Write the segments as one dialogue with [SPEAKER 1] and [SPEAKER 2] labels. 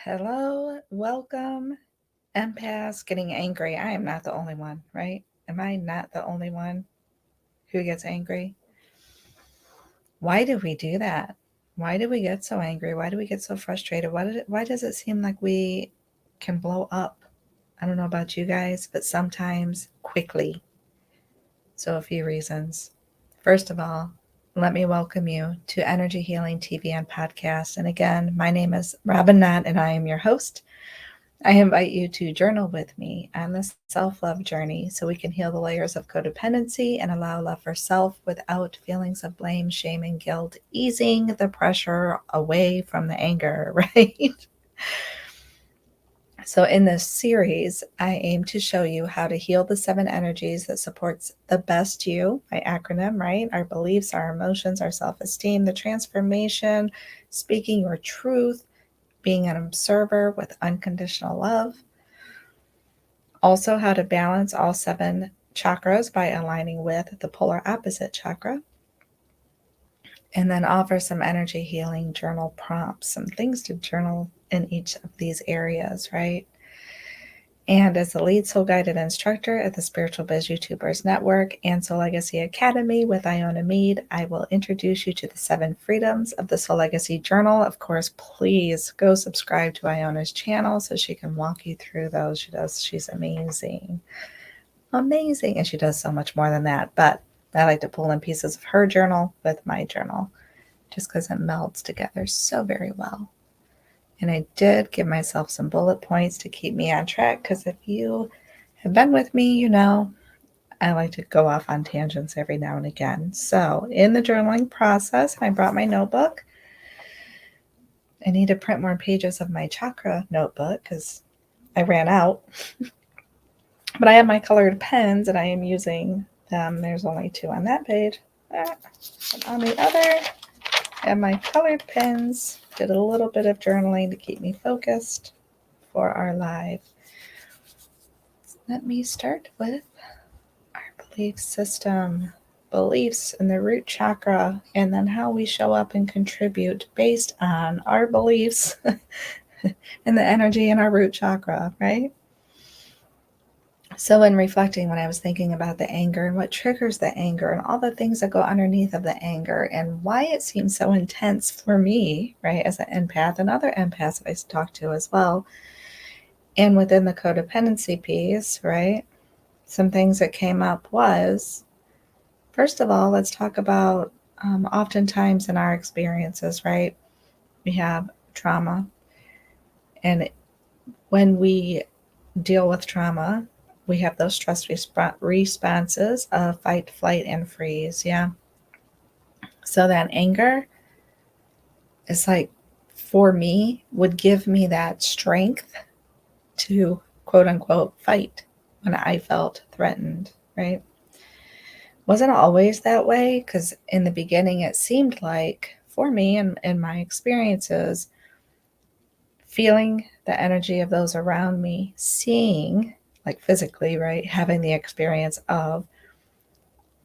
[SPEAKER 1] Hello, welcome. Empaths getting angry. I am not the only one, right? Am I not the only one who gets angry? Why do we do that? Why do we get so angry? Why do we get so frustrated? Why does it seem like we can blow up? I don't know about you guys, but sometimes quickly. So, a few reasons. First of all, let me welcome you to Energy Healing TV and Podcast. And again, my name is Robin Knott, and I am your host. I invite you to journal with me on this self-love journey so we can heal the layers of codependency and allow love for self without feelings of blame, shame, and guilt, easing the pressure away from the anger, right? So in this series, I aim to show you how to heal the 7 energies that supports the best you, my acronym, right? Our beliefs, our emotions, our self-esteem, the transformation, speaking your truth, being an observer with unconditional love. Also, how to balance all 7 chakras by aligning with the polar opposite chakra. And then offer some energy healing journal prompts, some things to journal in each of these areas, right? And as the lead soul guided instructor at the Spiritual Biz YouTubers Network and Soul Legacy Academy with Iona Mead, I will introduce you to the 7 freedoms of the Soul Legacy Journal. Of course, please go subscribe to Iona's channel so she can walk you through those. She's amazing. Amazing. And she does so much more than that. But I like to pull in pieces of her journal with my journal just because it melds together so very well. And I did give myself some bullet points to keep me on track because if you have been with me, you know I like to go off on tangents every now and again. So in the journaling process, I brought my notebook. I need to print more pages of my chakra notebook because I ran out. But I have my colored pens and I am using them. There's only 2 on that page. And on the other, I have my colored pens. Did a little bit of journaling to keep me focused for our live. Let me start with our belief system, beliefs in the root chakra, and then how we show up and contribute based on our beliefs and the energy in our root chakra, right? So in reflecting, when I was thinking about the anger and what triggers the anger and all the things that go underneath of the anger and why it seems so intense for me, right, as an empath and other empaths that I talk to as well, and within the codependency piece, right, some things that came up was, first of all, let's talk about oftentimes in our experiences, right, we have trauma. And when we deal with trauma, we have those stress responses of fight, flight, and freeze. Yeah. So that anger is like, for me, would give me that strength to quote unquote fight when I felt threatened, right? Wasn't always that way because in the beginning it seemed like for me and in my experiences, feeling the energy of those around me, seeing like physically, right, having the experience of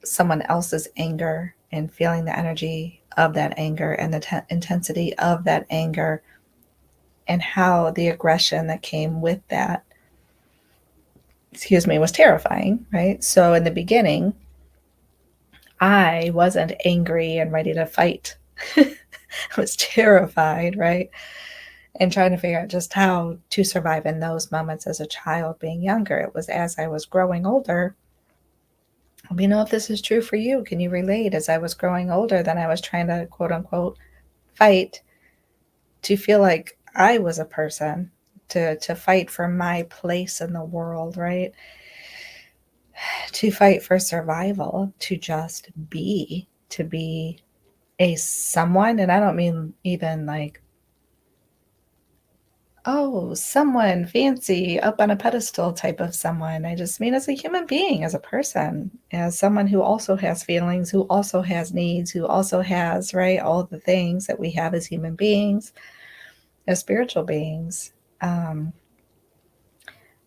[SPEAKER 1] someone else's anger and feeling the energy of that anger and the intensity of that anger and how the aggression that came with that, was terrifying, right? So in the beginning, I wasn't angry and ready to fight. I was terrified, right? And trying to figure out just how to survive in those moments as a child being younger. It was as I was growing older. Let me know if this is true for you. Can you relate? As I was growing older, then I was trying to quote unquote fight to feel like I was a person, to fight for my place in the world, right? To fight for survival, to just be, to be a someone. And I don't mean even like, oh, someone fancy up on a pedestal type of someone. I just mean as a human being, as a person, as someone who also has feelings, who also has needs, who also has, right, all the things that we have as human beings, as spiritual beings.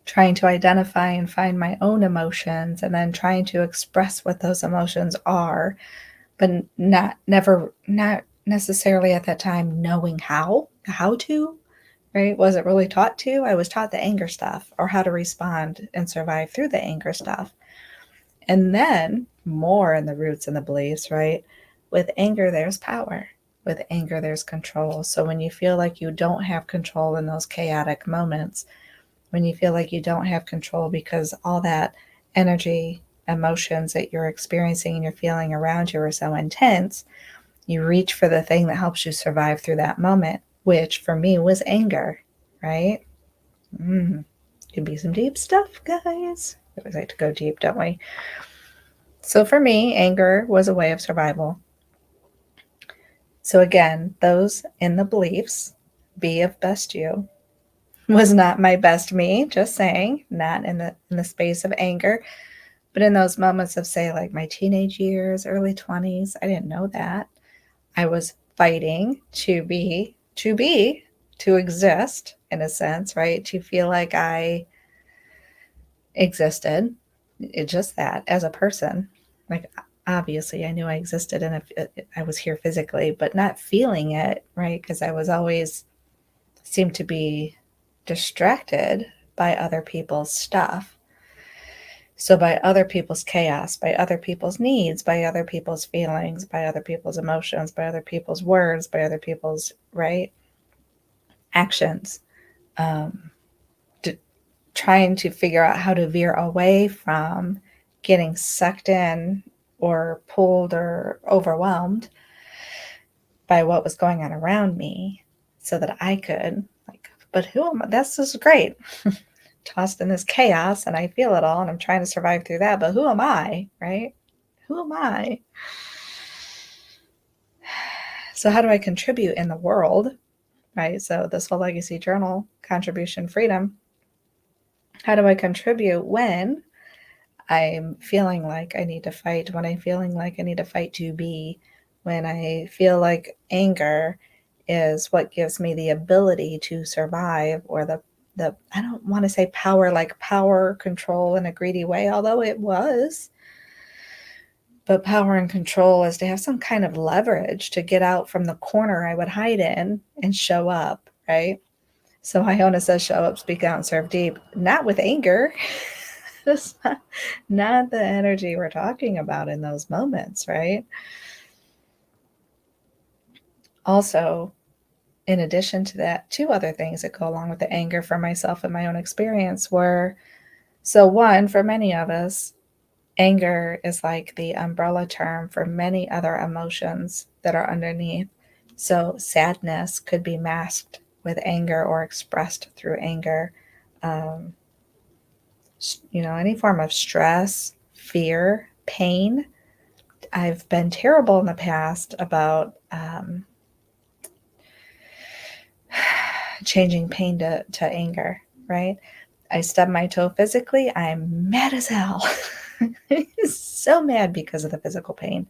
[SPEAKER 1] Trying to identify and find my own emotions and then trying to express what those emotions are, but not necessarily at that time knowing how to, right? Wasn't really taught to. I was taught the anger stuff or how to respond and survive through the anger stuff. And then more in the roots and the beliefs, right? With anger, there's power. With anger, there's control. So when you feel like you don't have control in those chaotic moments, when you feel like you don't have control because all that energy, emotions that you're experiencing and you're feeling around you are so intense, you reach for the thing that helps you survive through that moment, which for me was anger, right? Could be some deep stuff, guys. We always like to go deep, don't we? So for me, anger was a way of survival. So again, those in the beliefs, be of best you, was not my best me, just saying, not in the space of anger, but in those moments of, say, like my teenage years, early 20s, I didn't know that. I was fighting to exist in a sense, right? To feel like I existed, just that as a person. Like, obviously, I knew I existed and if I was here physically, but not feeling it, right? Because I was always seemed to be distracted by other people's stuff. So, by other people's chaos, by other people's needs, by other people's feelings, by other people's emotions, by other people's words, by other people's, right, actions. Um, Trying to figure out how to veer away from getting sucked in or pulled or overwhelmed by what was going on around me so that I could, like, but who am I? This is great. Tossed in this chaos and I feel it all and I'm trying to survive through that, but who am I, right? Who am I? So how do I contribute in the world, right? So this whole legacy journal, contribution freedom, how do I contribute when I'm feeling like I need to fight, when I'm feeling like I need to fight to be, when I feel like anger is what gives me the ability to survive, or the I don't want to say power like power control in a greedy way, although it was, but power and control is to have some kind of leverage to get out from the corner I would hide in and show up, right? So Iona says, show up, speak out, and serve deep. Not with anger. That's not the energy we're talking about in those moments, right? Also, in addition to that, two other things that go along with the anger for myself and my own experience were, so one, for many of us, anger is like the umbrella term for many other emotions that are underneath. So sadness could be masked with anger or expressed through anger. Um, any form of stress, fear, pain. I've been terrible in the past about changing pain to anger, right? I stub my toe physically, I'm mad as hell. So mad because of the physical pain.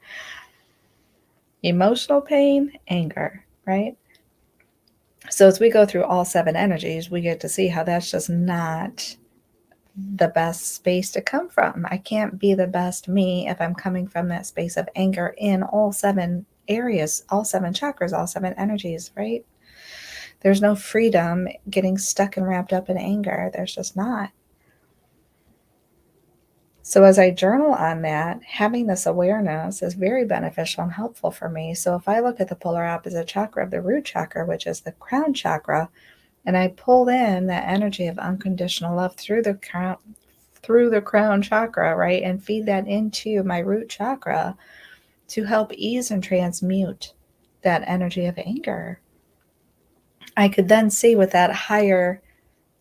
[SPEAKER 1] Emotional pain, anger, right? So as we go through all seven energies, we get to see how that's just not the best space to come from. I can't be the best me if I'm coming from that space of anger in all seven areas, all seven chakras, all seven energies, right? There's no freedom getting stuck and wrapped up in anger. There's just not. So as I journal on that, having this awareness is very beneficial and helpful for me. So if I look at the polar opposite chakra of the root chakra, which is the crown chakra, and I pull in that energy of unconditional love through the crown chakra, right, and feed that into my root chakra to help ease and transmute that energy of anger, I could then see with that higher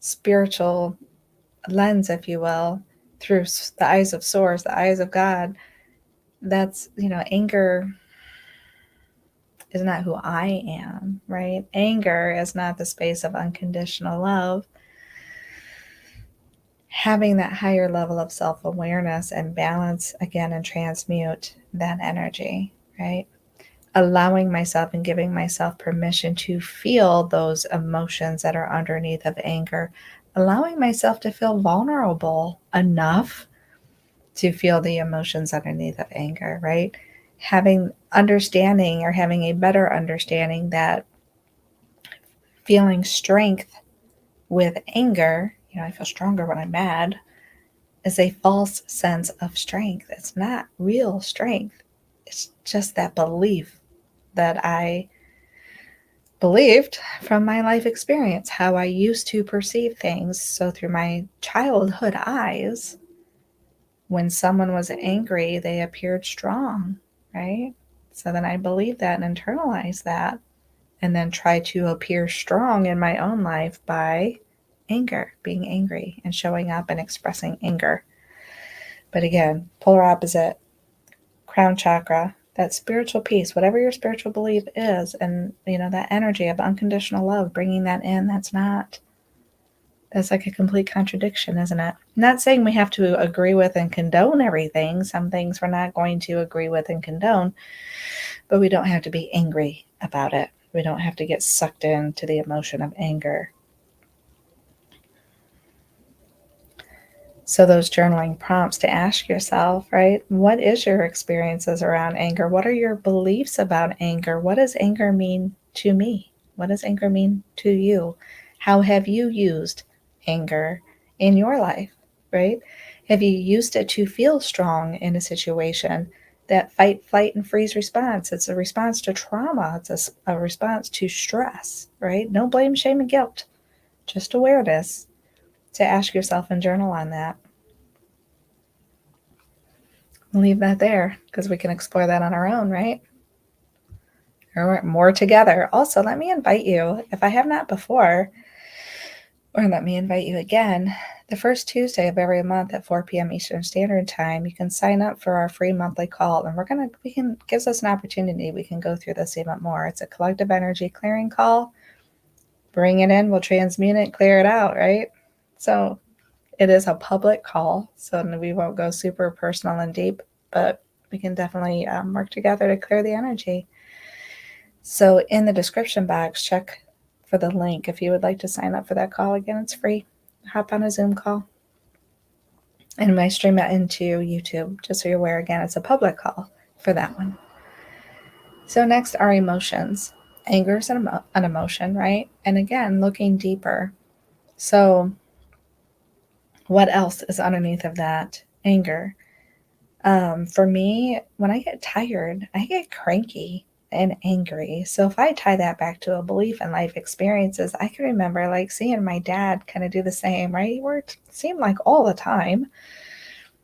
[SPEAKER 1] spiritual lens, if you will, through the eyes of Source, the eyes of God. That's, anger is not who I am, right? Anger is not the space of unconditional love. Having that higher level of self-awareness and balance again and transmute that energy, right? Allowing myself and giving myself permission to feel those emotions that are underneath of anger, allowing myself to feel vulnerable enough to feel the emotions underneath of anger, right? Having understanding or having a better understanding that feeling strength with anger, I feel stronger when I'm mad, is a false sense of strength. It's not real strength. It's just that belief that I believed from my life experience, how I used to perceive things. So through my childhood eyes, when someone was angry, they appeared strong, right? So then I believed that and internalized that, and then try to appear strong in my own life by anger, being angry and showing up and expressing anger. But again, polar opposite, crown chakra, that spiritual piece, whatever your spiritual belief is, and that energy of unconditional love, bringing that in, that's like a complete contradiction, isn't it? Not saying we have to agree with and condone everything. Some things we're not going to agree with and condone, but we don't have to be angry about it. We don't have to get sucked into the emotion of anger. So those journaling prompts to ask yourself, right? What is your experiences around anger? What are your beliefs about anger? What does anger mean to me? What does anger mean to you? How have you used anger in your life, right? Have you used it to feel strong in a situation? That fight, flight, and freeze response. It's a response to trauma. It's a response to stress, right? No blame, shame, and guilt. Just awareness to ask yourself and journal on that. I'll leave that there because we can explore that on our own, right? Or more together. Also, let me invite you, if I have not before, or let me invite you again, the first Tuesday of every month at 4 p.m. Eastern Standard Time, you can sign up for our free monthly call, and gives us an opportunity. We can go through this even more. It's a collective energy clearing call. Bring it in, we'll transmute it, clear it out, right? So it is a public call, so we won't go super personal and deep, but we can definitely work together to clear the energy. So in the description box, check for the link if you would like to sign up for that call. Again, it's free. Hop on a Zoom call. And I stream it into YouTube, just so you're aware. Again, it's a public call for that one. So next are emotions. Anger is an emotion, right? And again, looking deeper. So what else is underneath of that? Anger. For me, when I get tired, I get cranky and angry. So if I tie that back to a belief in life experiences, I can remember like seeing my dad kind of do the same, right? It seemed like all the time,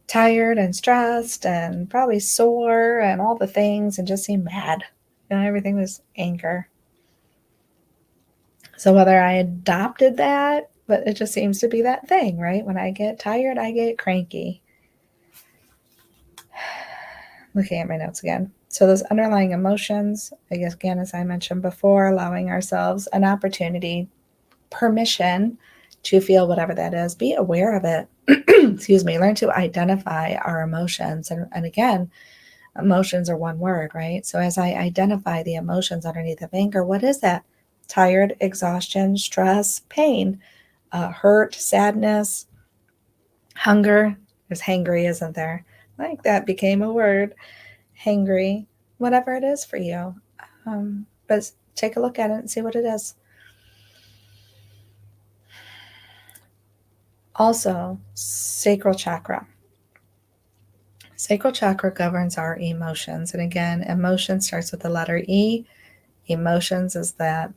[SPEAKER 1] tired and stressed and probably sore and all the things, and just seemed mad. Everything was anger. So whether I adopted that, but it just seems to be that thing, right? When I get tired, I get cranky. Looking at my notes again. So those underlying emotions, I guess, again, as I mentioned before, allowing ourselves an opportunity, permission to feel whatever that is, be aware of it. Excuse me, learn to identify our emotions. And again, emotions are one word, right? So as I identify the emotions underneath of anger, what is that? Tired, exhaustion, stress, pain, hurt, sadness, hunger. There's hangry, isn't there? Like that became a word. Hangry, whatever it is for you. But take a look at it and see what it is. Also, sacral chakra. Sacral chakra governs our emotions. And again, emotion starts with the letter E. Emotions is that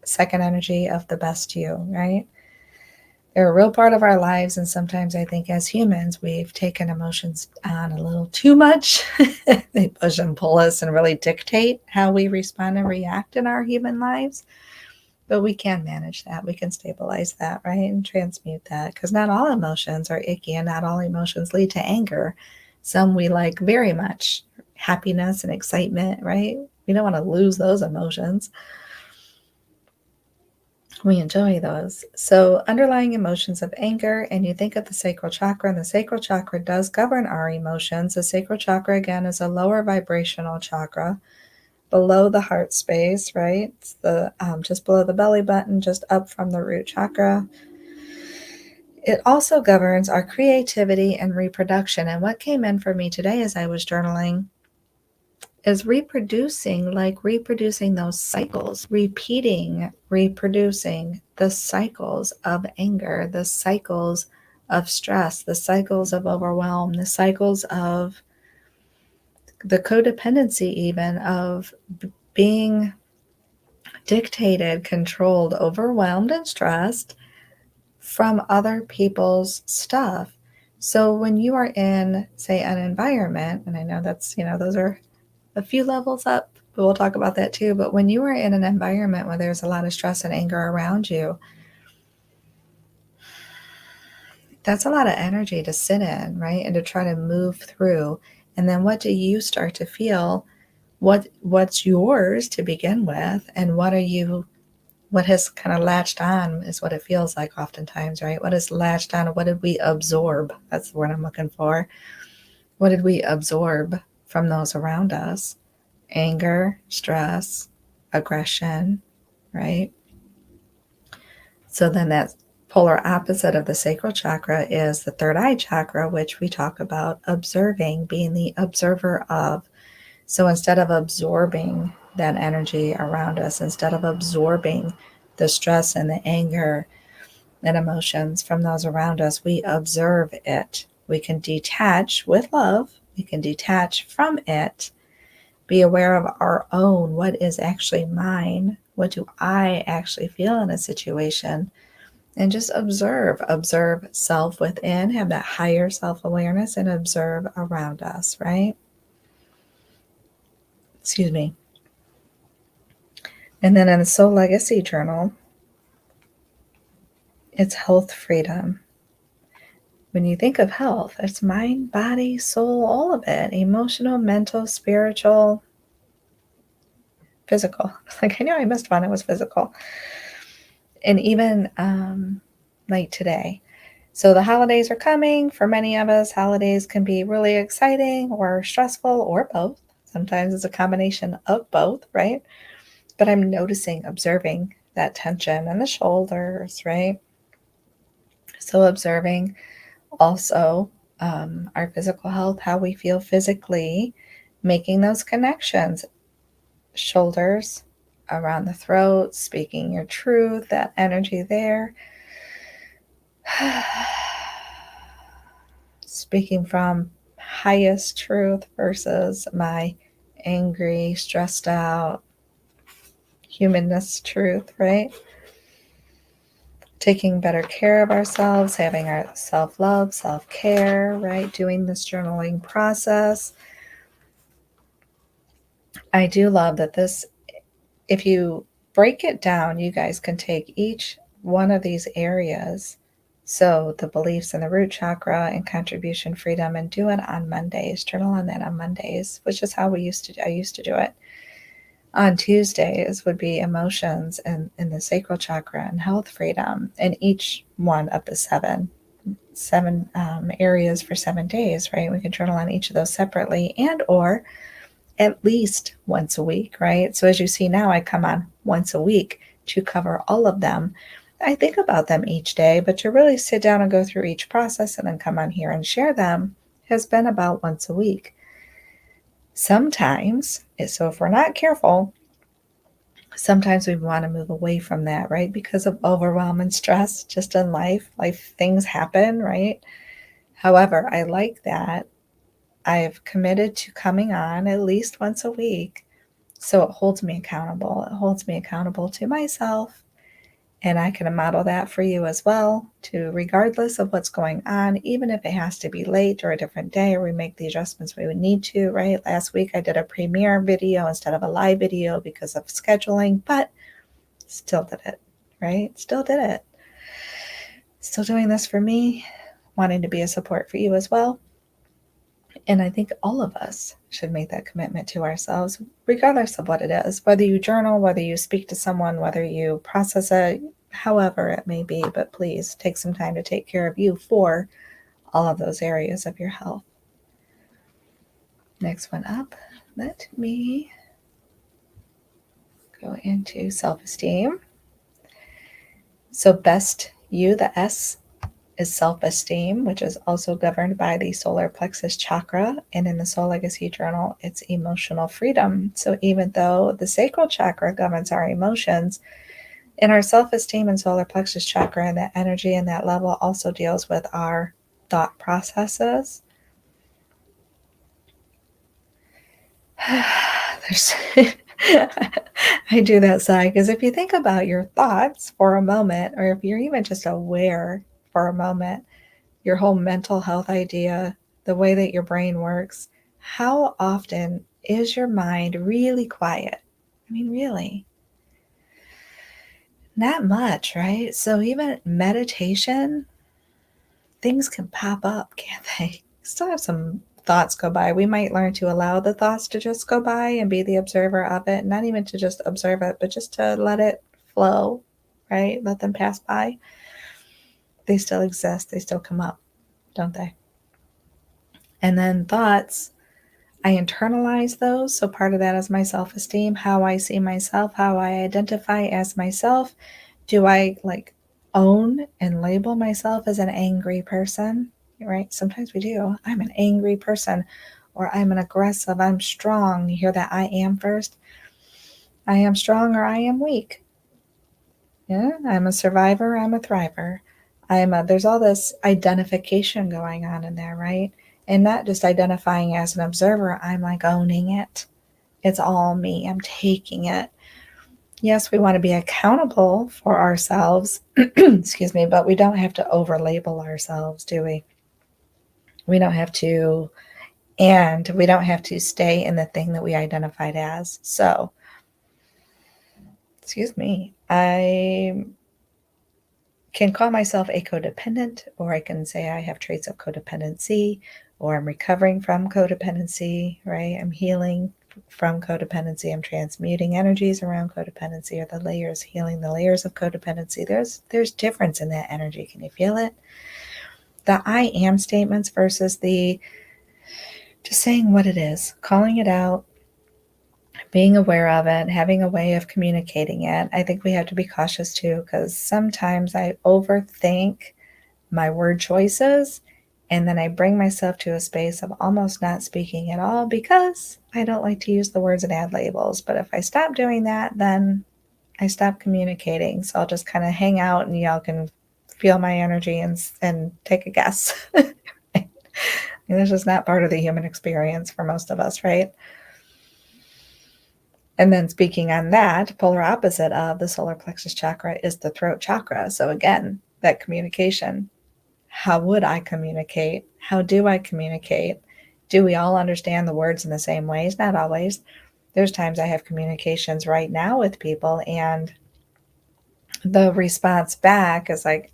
[SPEAKER 1] second energy of the best you, right? They're a real part of our lives. And sometimes I think as humans, we've taken emotions on a little too much. They push and pull us and really dictate how we respond and react in our human lives. But we can manage that. We can stabilize that, right? And transmute that. Because not all emotions are icky and not all emotions lead to anger. Some we like very much. Happiness and excitement, right? We don't want to lose those emotions. We enjoy those. So underlying emotions of anger, and you think of the sacral chakra, and the sacral chakra does govern our emotions. The sacral chakra, again, is a lower vibrational chakra below the heart space, right? It's the just below the belly button, just up from the root chakra. It also governs our creativity and reproduction. And what came in for me today as I was journaling is reproducing, like reproducing those cycles, reproducing the cycles of anger, the cycles of stress, the cycles of overwhelm, the cycles of the codependency, even of being dictated, controlled, overwhelmed, and stressed from other people's stuff. So when you are in, say, an environment, and I know that's, those are a few levels up, but we'll talk about that too. But when you are in an environment where there's a lot of stress and anger around you, that's a lot of energy to sit in, right? And to try to move through. And then what do you start to feel? What's yours to begin with? And what has kind of latched on is what it feels like oftentimes, right? What is latched on? What did we absorb? That's the word I'm looking for. What did we absorb from those around us? Anger, stress, aggression, right? So then that polar opposite of the sacral chakra is the third eye chakra, which we talk about observing, being the observer of. So instead of absorbing that energy around us, instead of absorbing the stress and the anger and emotions from those around us, we observe it. We can detach with love. We can detach from it, be aware of our own, what is actually mine, what do I actually feel in a situation, and just observe self within, have that higher self-awareness, and observe around us, right? Excuse me. And then in the Soul Legacy Journal, it's health freedom. When you think of health, it's mind, body, soul, all of it, emotional, mental, spiritual, physical. Like I know I missed one, it was physical. And even like today. So the holidays are coming. For many of us, holidays can be really exciting or stressful or both. Sometimes it's a combination of both, right? But I'm noticing, observing that tension in the shoulders, right? So observing also our physical health, how we feel physically, making those connections, shoulders around the throat, speaking your truth, that energy there. Speaking from highest truth versus my angry, stressed out, humanness truth, right? Taking better care of ourselves, having our self-love, self-care, right? Doing this journaling process. I do love that this, if you break it down, you guys can take each one of these areas. So the beliefs in the root chakra and contribution freedom, and do it on Mondays. Journal on that on Mondays, which is how I used to do it. On Tuesdays would be emotions and in the sacral chakra and health freedom, and each one of the seven areas for 7 days, right? We can journal on each of those separately and or at least once a week, right? So as you see now, I come on once a week to cover all of them. I think about them each day, but to really sit down and go through each process and then come on here and share them has been about once a week. Sometimes, so if we're not careful, sometimes we want to move away from that, right? Because of overwhelm and stress just in life. Life things happen, right? However, I like that I've committed to coming on at least once a week. So it holds me accountable. It holds me accountable to myself. And I can model that for you as well, to regardless of what's going on, even if it has to be late or a different day, or we make the adjustments we would need to, right? Last week I did a premiere video instead of a live video because of scheduling, but still did it, right? Still did it. Still doing this for me, wanting to be a support for you as well. And I think all of us should make that commitment to ourselves, regardless of what it is, whether you journal, whether you speak to someone, whether you process it, however it may be. But please take some time to take care of you for all of those areas of your health. Next one up, let me go into self-esteem. So best you, the S is self-esteem, which is also governed by the solar plexus chakra. And in the Soul Legacy Journal, it's emotional freedom. So even though the sacral chakra governs our emotions, in our self-esteem and solar plexus chakra, and that energy and that level also deals with our thought processes. I do that sigh because if you think about your thoughts for a moment, or if you're even just aware for a moment, your whole mental health idea, the way that your brain works, how often is your mind really quiet? I mean, really, not much, right? So even meditation, things can pop up, can't they? Still have some thoughts go by. We might learn to allow the thoughts to just go by and be the observer of it, not even to just observe it, but just to let it flow, right? Let them pass by. They still exist, they still come up, don't they? And then thoughts, I internalize those. So part of that is my self esteem, how I see myself, how I identify as myself. Do I like own and label myself as an angry person? Right? Sometimes we do. I'm an angry person, or I'm an aggressive, I'm strong. You hear that I am first? I am strong or I am weak. Yeah, I'm a survivor, I'm a thriver. There's all this identification going on in there, right? And not just identifying as an observer, I'm like owning it. It's all me. I'm taking it. Yes, we want to be accountable for ourselves, excuse me, but we don't have to over label ourselves, do we? We don't have to, and we don't have to stay in the thing that we identified as. So, excuse me, I can call myself a codependent, or I can say I have traits of codependency, or I'm recovering from codependency, right? I'm healing from codependency. I'm transmuting energies around codependency, or the layers, healing the layers of codependency. There's difference in that energy. Can you feel it? The I am statements versus the just saying what it is, calling it out, being aware of it, having a way of communicating it. I think we have to be cautious too, because sometimes I overthink my word choices, and then I bring myself to a space of almost not speaking at all because I don't like to use the words and add labels. But if I stop doing that, then I stop communicating. So I'll just kind of hang out and y'all can feel my energy and take a guess. This is not part of the human experience for most of us, right? And then speaking on that, polar opposite of the solar plexus chakra is the throat chakra. So again, that communication. How would I communicate? How do I communicate? Do we all understand the words in the same ways? Not always. There's times I have communications right now with people, and the response back is like,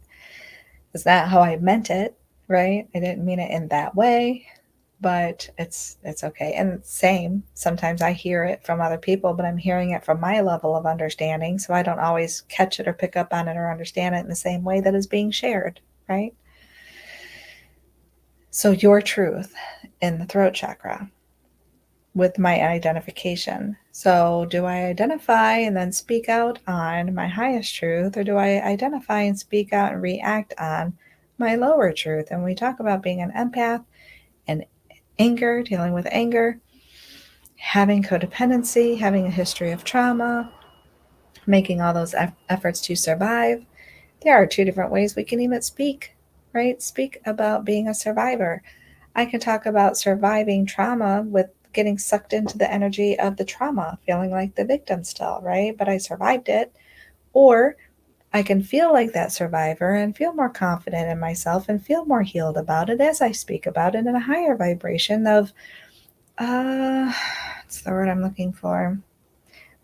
[SPEAKER 1] is that how I meant it? Right? I didn't mean it in that way, but it's okay. And same, sometimes I hear it from other people, but I'm hearing it from my level of understanding, so I don't always catch it or pick up on it or understand it in the same way that is being shared, right? So your truth in the throat chakra with my identification. So do I identify and then speak out on my highest truth, or do I identify and speak out and react on my lower truth? And we talk about being an empath and anger, dealing with anger, having codependency, having a history of trauma, making all those efforts to survive. There are two different ways we can even speak, right? Speak about being a survivor. I can talk about surviving trauma with getting sucked into the energy of the trauma, feeling like the victim still, right? But I survived it. Or I can feel like that survivor and feel more confident in myself and feel more healed about it as I speak about it in a higher vibration of, what's the word I'm looking for?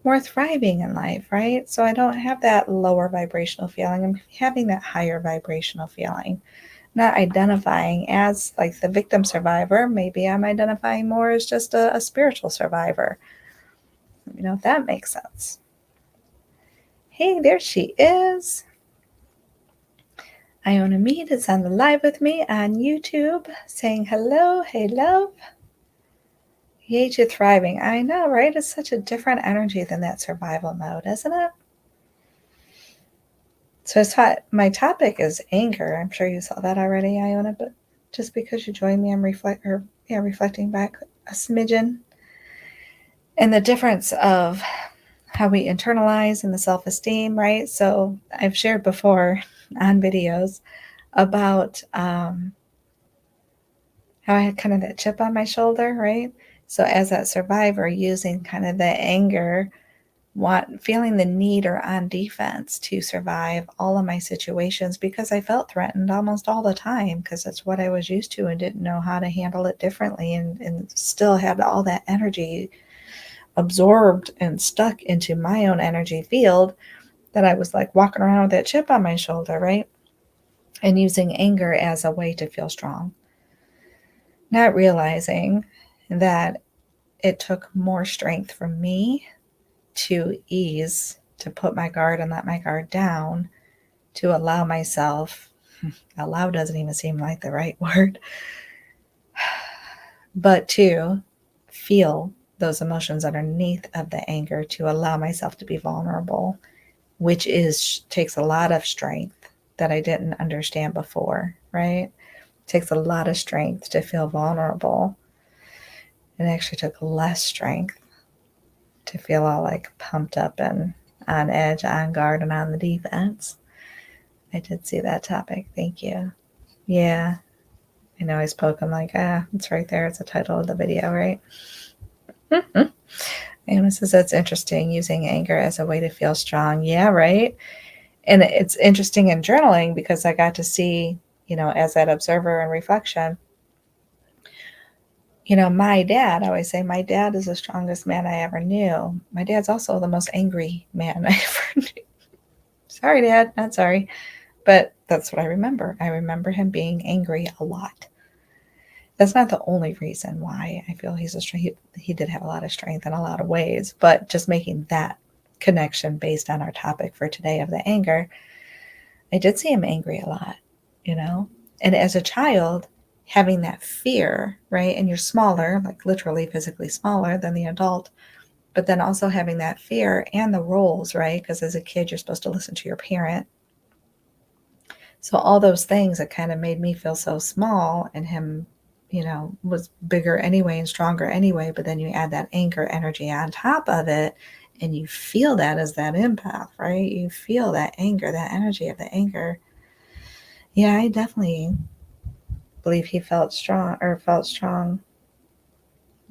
[SPEAKER 1] More thriving in life, right? So I don't have that lower vibrational feeling. I'm having that higher vibrational feeling. Not identifying as like the victim survivor. Maybe I'm identifying more as just a spiritual survivor. You know, if that makes sense. Hey, there she is. Iona Mead is on the live with me on YouTube saying hello. Hey, love. Yay to thriving. I know, right? It's such a different energy than that survival mode, isn't it? So I thought my topic is anger. I'm sure you saw that already, Iona, but just because you joined me, I'm reflecting back a smidgen. And the difference of how we internalize and the self-esteem, right? So I've shared before on videos about how I had kind of that chip on my shoulder, right? So as that survivor, using kind of the anger, feeling the need or on defense to survive all of my situations because I felt threatened almost all the time because that's what I was used to and didn't know how to handle it differently, and still had all that energy absorbed and stuck into my own energy field that I was like walking around with that chip on my shoulder, right? And using anger as a way to feel strong, not realizing that it took more strength from me to ease, to put my guard and let my guard down, to allow myself, allow doesn't even seem like the right word, but to feel those emotions underneath of the anger, to allow myself to be vulnerable, which takes a lot of strength that I didn't understand before, right? It takes a lot of strength to feel vulnerable. It actually took less strength to feel all like pumped up and on edge, on guard, and on the defense. I did see that topic. Thank you. Yeah. I know I spoke. I'm like, it's right there. It's the title of the video, right? Anna says that's interesting, using anger as a way to feel strong. Yeah, right. And it's interesting in journaling because I got to see, as that observer and reflection, my dad, I always say my dad is the strongest man I ever knew. My dad's also the most angry man I ever knew. Sorry, Dad, not sorry. But that's what I remember. I remember him being angry a lot. That's not the only reason why I feel he's a strength. He did have a lot of strength in a lot of ways, but just making that connection based on our topic for today of the anger, I did see him angry a lot, And as a child, having that fear, right? And you're smaller, like literally physically smaller than the adult, but then also having that fear and the roles, right? Because as a kid, you're supposed to listen to your parent. So all those things that kind of made me feel so small, and him, was bigger anyway and stronger anyway. But then you add that anger energy on top of it, and you feel that as that empath, right? You feel that anger, that energy of the anger. Yeah, I definitely believe he felt strong. I'm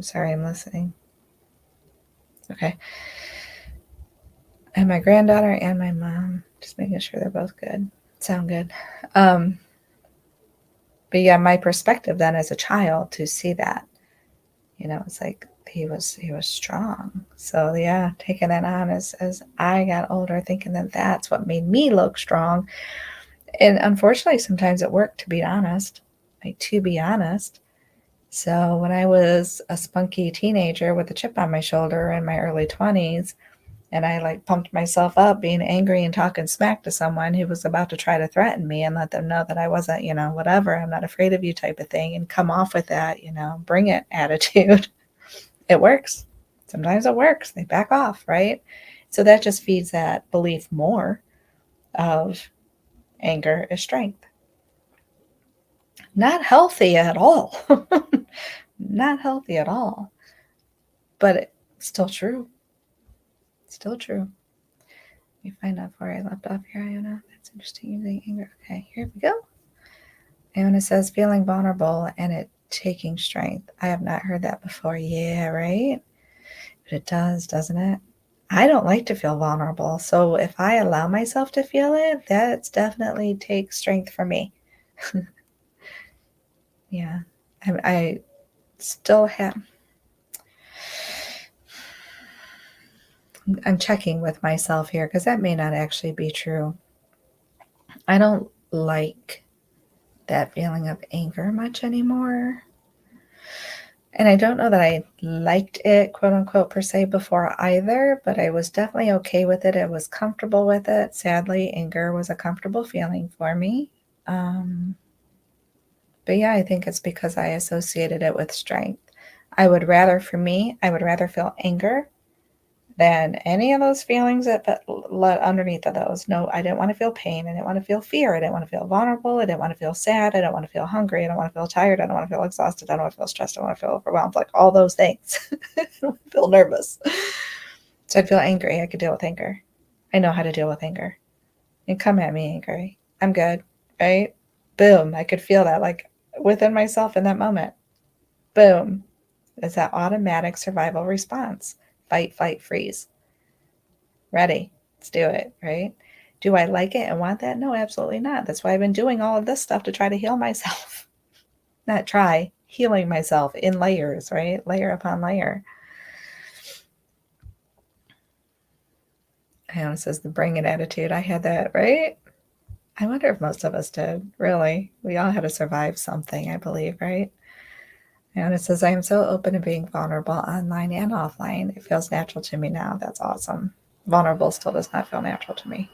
[SPEAKER 1] sorry, I'm listening. Okay. And my granddaughter and my mom, just making sure they're both good. Sound good. But yeah, my perspective then as a child to see that, it's like he was strong. So yeah, taking that on as I got older, thinking that that's what made me look strong. And unfortunately, sometimes it worked, to be honest. So when I was a spunky teenager with a chip on my shoulder in my early 20s, and I like pumped myself up being angry and talking smack to someone who was about to try to threaten me, and let them know that I wasn't, whatever, I'm not afraid of you type of thing, and come off with that, bring it attitude. It works. Sometimes it works. They back off, right? So that just feeds that belief more of anger is strength. Not healthy at all. Not healthy at all. But it's still true. Still true. Let me find out where I left off here, Iona. That's interesting, using anger. Okay, here we go. Iona says, feeling vulnerable and it taking strength. I have not heard that before. Yeah, right? But it does, doesn't it? I don't like to feel vulnerable. So if I allow myself to feel it, that's definitely takes strength from me. Yeah. I still have, I'm checking with myself here because that may not actually be true. I don't like that feeling of anger much anymore. And I don't know that I liked it, quote unquote, per se before either, but I was definitely okay with it. I was comfortable with it. Sadly, anger was a comfortable feeling for me. But yeah, I think it's because I associated it with strength. I would rather feel anger Then any of those feelings that underneath of those, no, I didn't want to feel pain. I didn't want to feel fear. I didn't want to feel vulnerable. I didn't want to feel sad. I don't want to feel hungry. I don't want to feel tired. I don't want to feel exhausted. I don't want to feel stressed. I don't want to feel overwhelmed. Like all those things. I don't feel nervous. So I'd feel angry. I could deal with anger. I know how to deal with anger. And come at me angry. I'm good. Right? Boom. I could feel that like within myself in that moment. Boom. It's that automatic survival response. Fight, flight, freeze. Ready. Let's do it, right? Do I like it and want that? No, absolutely not. That's why I've been doing all of this stuff to try to heal myself. Not try, healing myself in layers, right? Layer upon layer. Hannah says the bring it attitude. I had that, right? I wonder if most of us did, really. We all had to survive something, I believe, right? And it says, I am so open to being vulnerable online and offline. It feels natural to me now. That's awesome. Vulnerable still does not feel natural to me.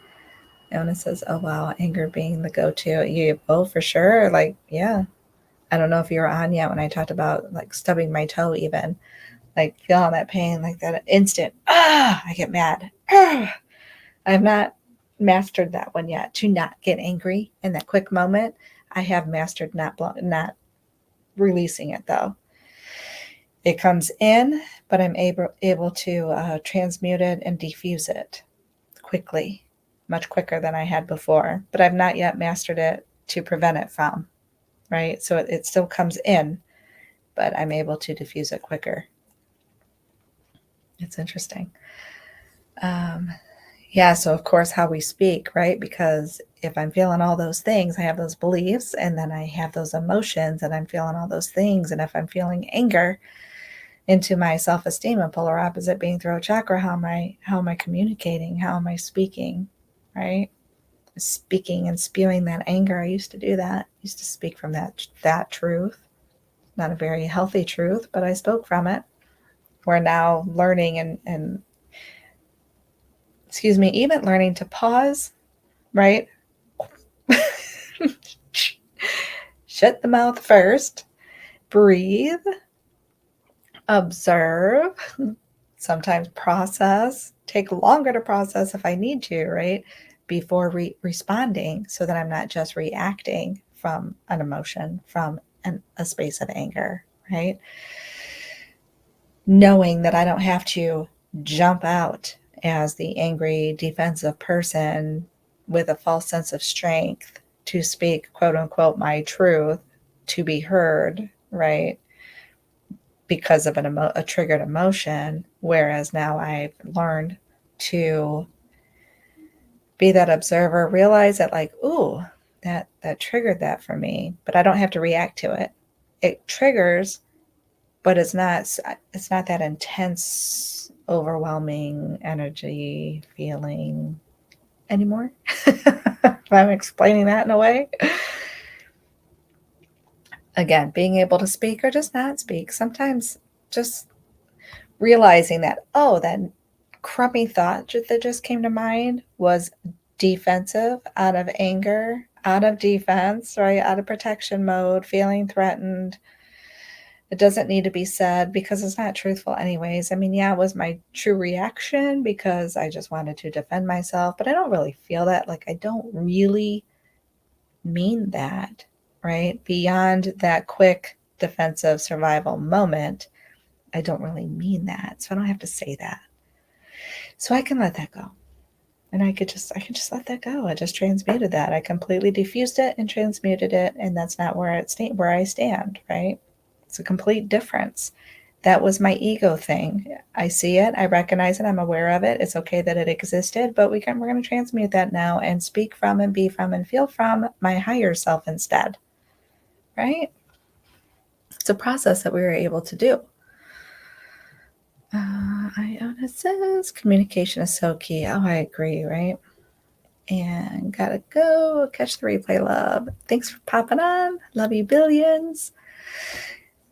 [SPEAKER 1] And it says, oh, wow, anger being the go-to. You both for sure. Like, yeah. I don't know if you were on yet when I talked about like stubbing my toe even. Like feeling that pain, like that instant, I get mad. I have not mastered that one yet, to not get angry in that quick moment. I have mastered not releasing it though. It comes in, but I'm able to transmute it and diffuse it quickly, much quicker than I had before. But I've not yet mastered it to prevent it from, right? So it still comes in, but I'm able to diffuse it quicker. It's interesting. Yeah, so of course, how we speak, right? Because if I'm feeling all those things, I have those beliefs, and then I have those emotions, and I'm feeling all those things. And if I'm feeling anger into my self-esteem, a polar opposite being throat chakra, how am I communicating? How am I speaking? Right? Speaking and spewing that anger. I used to do that. I used to speak from that truth. Not a very healthy truth, but I spoke from it. We're now learning and excuse me, even learning to pause, right? Shut the mouth first, breathe, observe, sometimes process, take longer to process if I need to, right? Before responding, so that I'm not just reacting from an emotion, from a space of anger, right? Knowing that I don't have to jump out as the angry, defensive person with a false sense of strength to speak, quote unquote, my truth to be heard, right? Because of a triggered emotion. Whereas now I've learned to be that observer, realize that like, ooh, that triggered that for me, but I don't have to react to it. It triggers, but it's not that intense, overwhelming energy feeling anymore. If I'm explaining that in a way. Again, being able to speak or just not speak. Sometimes just realizing that, oh, that crummy thought that just came to mind was defensive, out of anger, out of defense, right? Out of protection mode, feeling threatened. It doesn't need to be said because it's not truthful anyways. I mean, yeah, it was my true reaction because I just wanted to defend myself, but I don't really feel that. Like, I don't really mean that, right? Beyond that quick defensive survival moment, I don't really mean that. So I don't have to say that. So I can let that go. And I can just let that go. I just transmuted that. I completely diffused it and transmuted it, and that's not where I stand, right? It's a complete difference. That was my ego thing. I see it, I recognize it, I'm aware of it. It's okay that it existed, but we're going to transmute that now and speak from and be from and feel from my higher self instead, right? It's a process that we were able to do. Iona says communication is so key. Oh, I agree, right? And gotta go catch the replay, love. Thanks for popping on. Love you billions.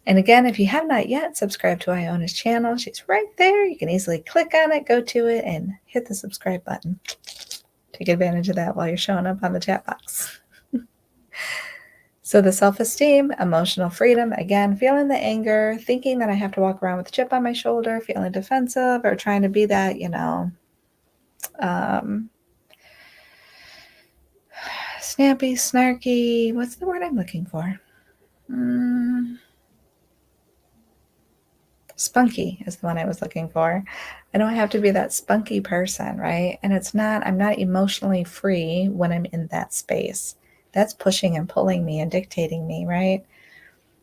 [SPEAKER 1] And again, if you have not yet subscribed to Iona's channel, she's right there. You can easily click on it, go to it, and hit the subscribe button. Take advantage of that while you're showing up on the chat box. So the self-esteem, emotional freedom, again, feeling the anger, thinking that I have to walk around with a chip on my shoulder, feeling defensive, or trying to be that, um, snappy, snarky. What's the word I'm looking for? Spunky is the one I was looking for. I don't have to be that spunky person, right? And I'm not emotionally free when I'm in that space. That's pushing and pulling me and dictating me, right?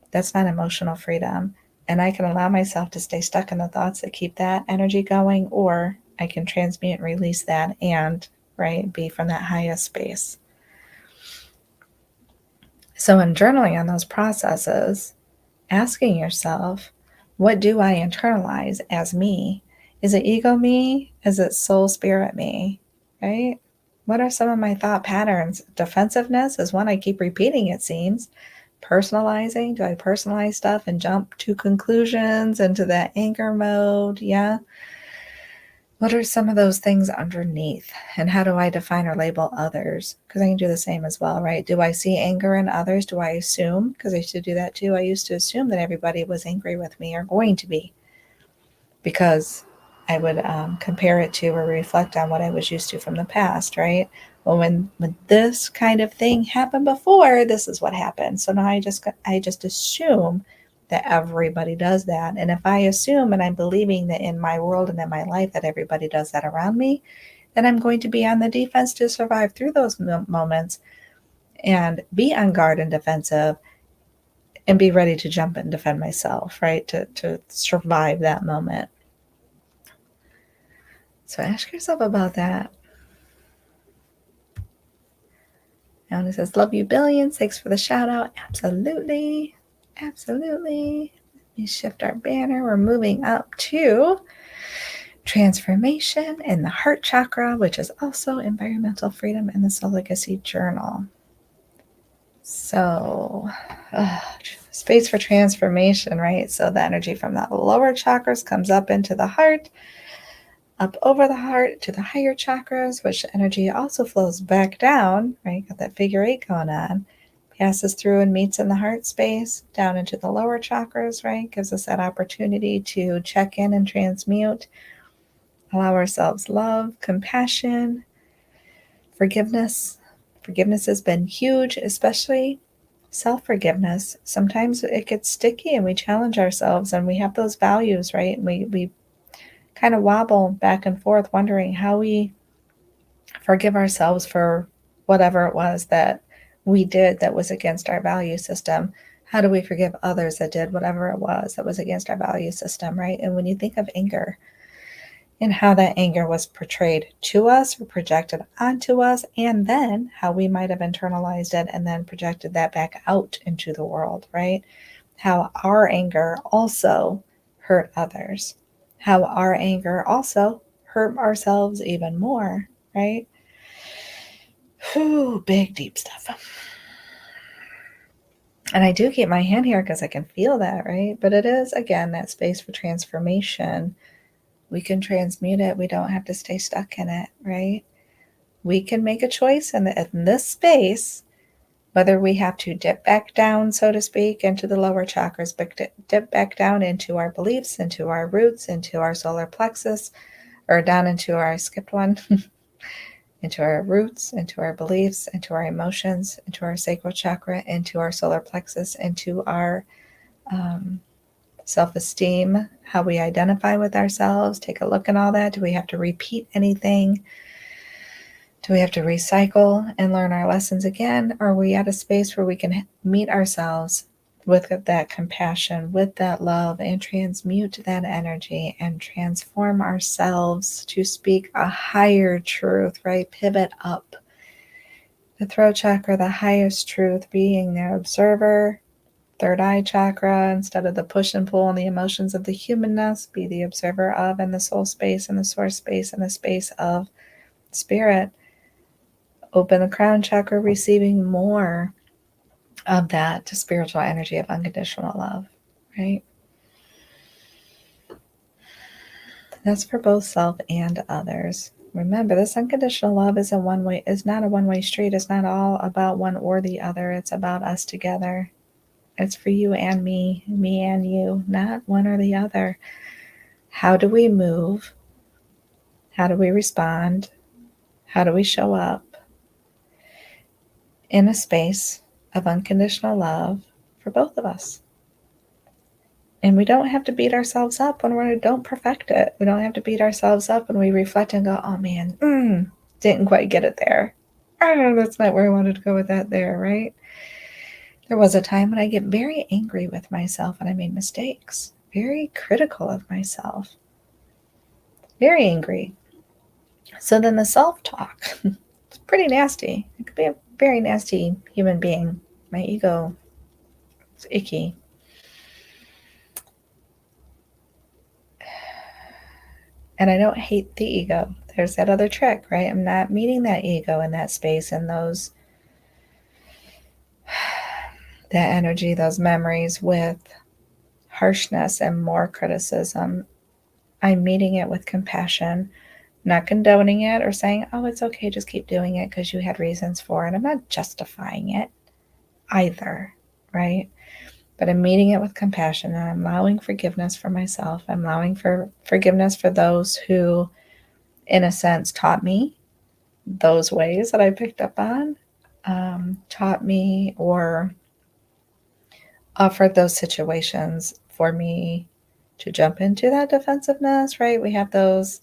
[SPEAKER 1] That's not emotional freedom. And I can allow myself to stay stuck in the thoughts that keep that energy going, or I can transmute and release that and, right, be from that highest space. So in journaling on those processes, asking yourself, what do I internalize as me? Is it ego me? Is it soul spirit me? Right? What are some of my thought patterns? Defensiveness is one I keep repeating, it seems. Personalizing, do I personalize stuff and jump to conclusions into that anger mode? Yeah. What are some of those things underneath? And how do I define or label others? Because I can do the same as well, right? Do I see anger in others? Do I assume? Because I used to do that too. I used to assume that everybody was angry with me or going to be, because I would compare it to or reflect on what I was used to from the past, right? Well, when this kind of thing happened before, this is what happened. So now I just assume that everybody does that. And if I assume and I'm believing that in my world and in my life that everybody does that around me, then I'm going to be on the defense to survive through those moments and be on guard and defensive and be ready to jump and defend myself, right? To survive that moment. So ask yourself about that. And it says, love you billions. Thanks for the shout out. Absolutely. Absolutely. Let me shift our banner. We're moving up to transformation in the heart chakra, which is also environmental freedom in the Soul Legacy Journal. So, space for transformation, right? So the energy from the lower chakras comes up into the heart, up over the heart to the higher chakras, which energy also flows back down, right? Got that figure 8 going on. Passes through and meets in the heart space, down into the lower chakras, right? Gives us that opportunity to check in and transmute, allow ourselves love, compassion, forgiveness. Forgiveness has been huge, especially self-forgiveness. Sometimes it gets sticky and we challenge ourselves and we have those values, right? We kind of wobble back and forth wondering how we forgive ourselves for whatever it was that we did that was against our value system. How do we forgive others that did whatever it was that was against our value system, right? And when you think of anger and how that anger was portrayed to us or projected onto us, and then how we might have internalized it and then projected that back out into the world, right? How our anger also hurt others, how our anger also hurt ourselves even more, right? Whew, big, deep stuff. And I do keep my hand here because I can feel that, right? But it is, again, that space for transformation. We can transmute it. We don't have to stay stuck in it, right? We can make a choice in this space, whether we have to dip back down, so to speak, into the lower chakras, but dip back down into our beliefs, into our roots, into our solar plexus, or down into our, I skipped one, into our roots, into our beliefs, into our emotions, into our sacral chakra, into our solar plexus, into our self-esteem, how we identify with ourselves. Take a look at all that. Do we have to repeat anything? Do we have to recycle and learn our lessons again? Or are we at a space where we can meet ourselves with that compassion, with that love, and transmute that energy and transform ourselves to speak a higher truth, right? Pivot up. The throat chakra, the highest truth, being the observer. Third eye chakra, instead of the push and pull and the emotions of the humanness, be the observer of, and the soul space and the source space and the space of spirit. Open the crown chakra, receiving more of that spiritual energy of unconditional love, right? That's for both self and others. Remember, this unconditional love isn't one way, is not a one-way street. It's not all about one or the other. It's about us together. It's for you and me and you, not one or the other. How do we move? How do we respond? How do we show up in a space of unconditional love for both of us? And we don't have to beat ourselves up when we don't perfect it. We don't have to beat ourselves up when we reflect and go, oh man, didn't quite get it there. Oh, that's not where I wanted to go with that there, right? There was a time when I get very angry with myself when I made mistakes, very critical of myself, very angry. So then the self-talk, it's pretty nasty. It could be a very nasty human being. My ego is icky. And I don't hate the ego. There's that other trick, right? I'm not meeting that ego in that space and those, that energy, those memories with harshness and more criticism. I'm meeting it with compassion, not condoning it or saying, oh, it's okay, just keep doing it because you had reasons for it. I'm not justifying it either, right? But I'm meeting it with compassion and I'm allowing forgiveness for myself. I'm allowing for forgiveness for those who, in a sense, taught me those ways that I picked up on, taught me or offered those situations for me to jump into that defensiveness, right? We have those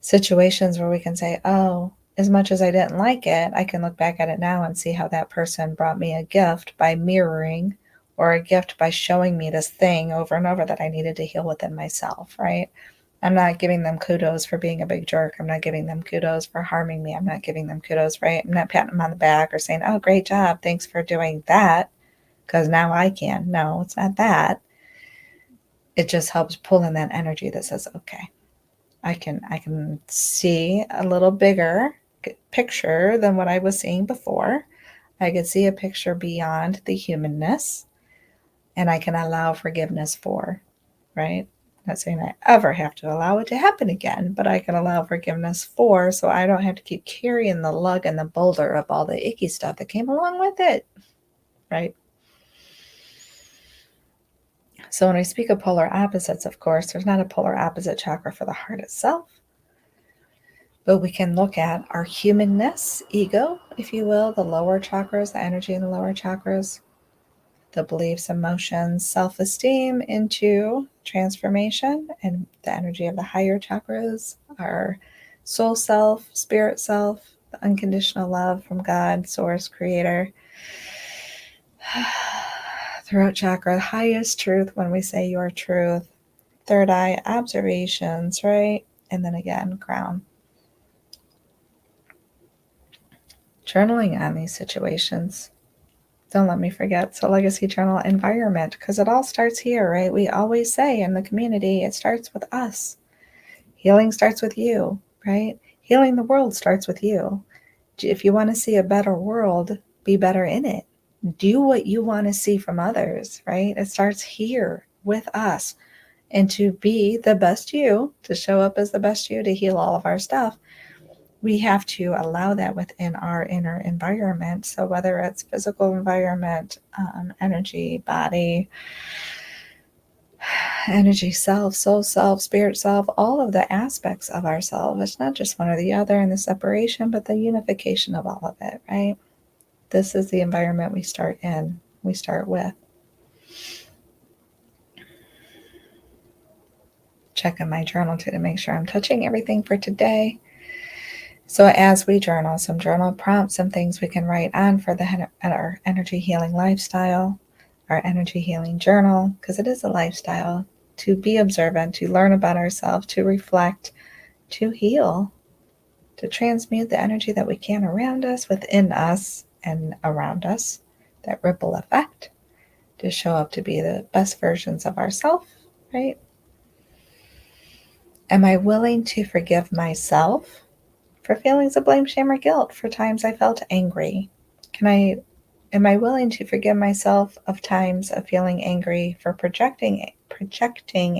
[SPEAKER 1] situations where we can say, oh, as much as I didn't like it, I can look back at it now and see how that person brought me a gift by mirroring or a gift by showing me this thing over and over that I needed to heal within myself, right? I'm not giving them kudos for being a big jerk. I'm not giving them kudos for harming me. I'm not giving them kudos, right? I'm not patting them on the back or saying, oh, great job. Thanks for doing that because now I can. No, it's not that. It just helps pull in that energy that says, okay, I can see a little bigger picture than what I was seeing before. I could see a picture beyond the humanness and I can allow forgiveness for, right? Not saying I ever have to allow it to happen again, but I can allow forgiveness for so I don't have to keep carrying the lug and the boulder of all the icky stuff that came along with it, right? So when I speak of polar opposites, of course, there's not a polar opposite chakra for the heart itself. But we can look at our humanness, ego, if you will, the lower chakras, the energy in the lower chakras, the beliefs, emotions, self-esteem into transformation, and the energy of the higher chakras, our soul self, spirit self, the unconditional love from God, source, creator. Throat chakra, highest truth when we say your truth. Third eye, observations, right? And then again, crown. Journaling on these situations. Don't let me forget. So legacy journal environment, because it all starts here, right? We always say in the community, it starts with us. Healing starts with you, right? Healing the world starts with you. If you want to see a better world, be better in it. Do what you want to see from others, right? It starts here with us. And to be the best you, to show up as the best you, to heal all of our stuff, we have to allow that within our inner environment. So whether it's physical environment, energy, body, energy self, soul self, spirit self, all of the aspects of ourselves. It's not just one or the other in the separation, but the unification of all of it, right? This is the environment we start in, we start with. Check in my journal too to make sure I'm touching everything for today. So as we journal, some journal prompts, some things we can write on for our energy healing lifestyle, our energy healing journal, because it is a lifestyle, to be observant, to learn about ourselves, to reflect, to heal, to transmute the energy that we can around us, within us, and around us, that ripple effect, to show up to be the best versions of ourselves, right? Am I willing to forgive myself for feelings of blame, shame, or guilt for times I felt angry? Can I Am I willing to forgive myself of times of feeling angry for projecting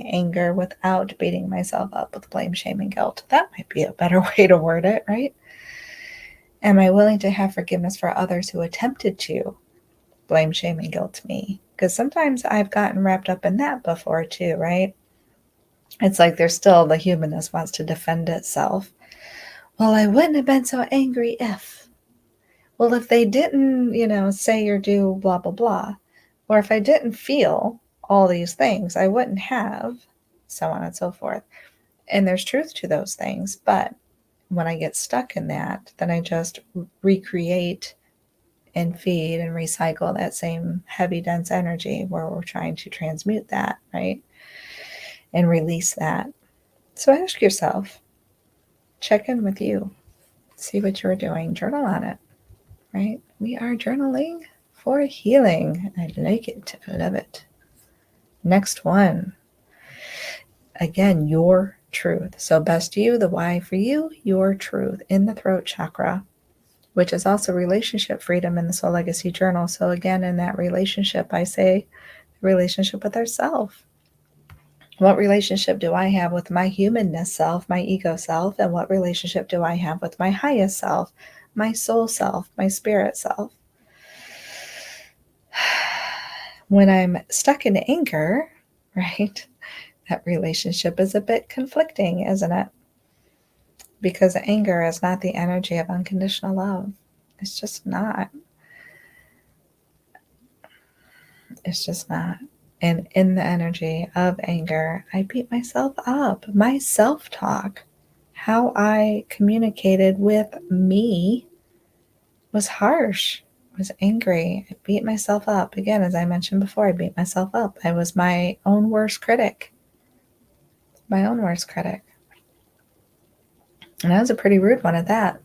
[SPEAKER 1] anger without beating myself up with blame, shame, and guilt? That might be a better way to word it, right? Am I willing to have forgiveness for others who attempted to blame, shame, and guilt me? Because sometimes I've gotten wrapped up in that before too, right? It's like there's still the humanness wants to defend itself. Well, I wouldn't have been so angry if. Well, if they didn't, say or do blah, blah, blah, or if I didn't feel all these things, I wouldn't have, so on and so forth. And there's truth to those things. But when I get stuck in that, then I just recreate and feed and recycle that same heavy, dense energy where we're trying to transmute that, right? And release that. So ask yourself, check in with you, see what you're doing, journal on it, right? We are journaling for healing. I like it. I love it. Next one. Again, your truth. So best you, the why for you, your truth in the throat chakra, which is also relationship freedom in the Soul Legacy Journal. So again, in that relationship, I say relationship with ourself. What relationship do I have with my humanness self, my ego self? And what relationship do I have with my highest self, my soul self, my spirit self? When I'm stuck in anger, right, that relationship is a bit conflicting, isn't it? Because anger is not the energy of unconditional love. It's just not. It's just not. And in the energy of anger, I beat myself up. My self-talk, how I communicated with me was harsh, was angry. I beat myself up. Again, as I mentioned before, I beat myself up. I was my own worst critic. My own worst critic. And I was a pretty rude one at that.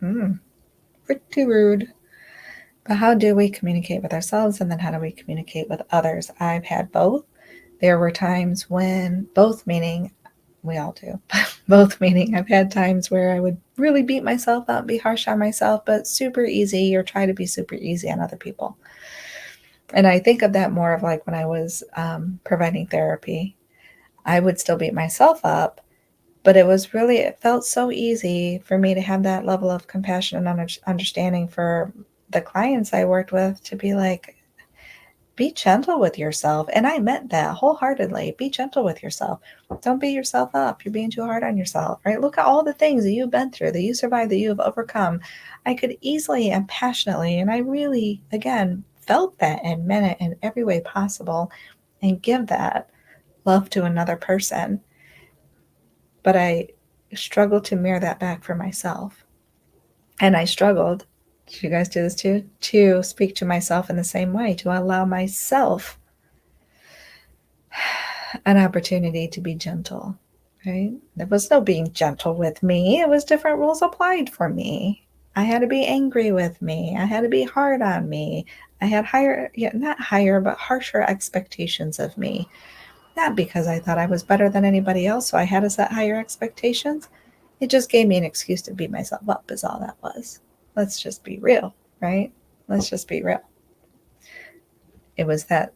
[SPEAKER 1] Pretty rude. But how do we communicate with ourselves, and then how do we communicate with others? I've had both. There were times when, both meaning, we all do, both meaning I've had times where I would really beat myself up, be harsh on myself, but super easy, or try to be super easy on other people. And I think of that more of like when I was providing therapy. I would still beat myself up, but it felt so easy for me to have that level of compassion and understanding for the clients I worked with, to be like, be gentle with yourself. And I meant that wholeheartedly. Be gentle with yourself. Don't beat yourself up. You're being too hard on yourself, right? Look at all the things that you've been through, that you survived, that you have overcome. I could easily and passionately, and I really, again, felt that and meant it in every way possible, and give that love to another person. But I struggled to mirror that back for myself. And I struggled, did you guys do this too? To speak to myself in the same way, to allow myself an opportunity to be gentle, right? There was no being gentle with me. It was different rules applied for me. I had to be angry with me. I had to be hard on me. I had not higher, but harsher expectations of me. Not because I thought I was better than anybody else, so I had to set higher expectations. It just gave me an excuse to beat myself up, is all that was. Let's just be real, right? Let's just be real. It was that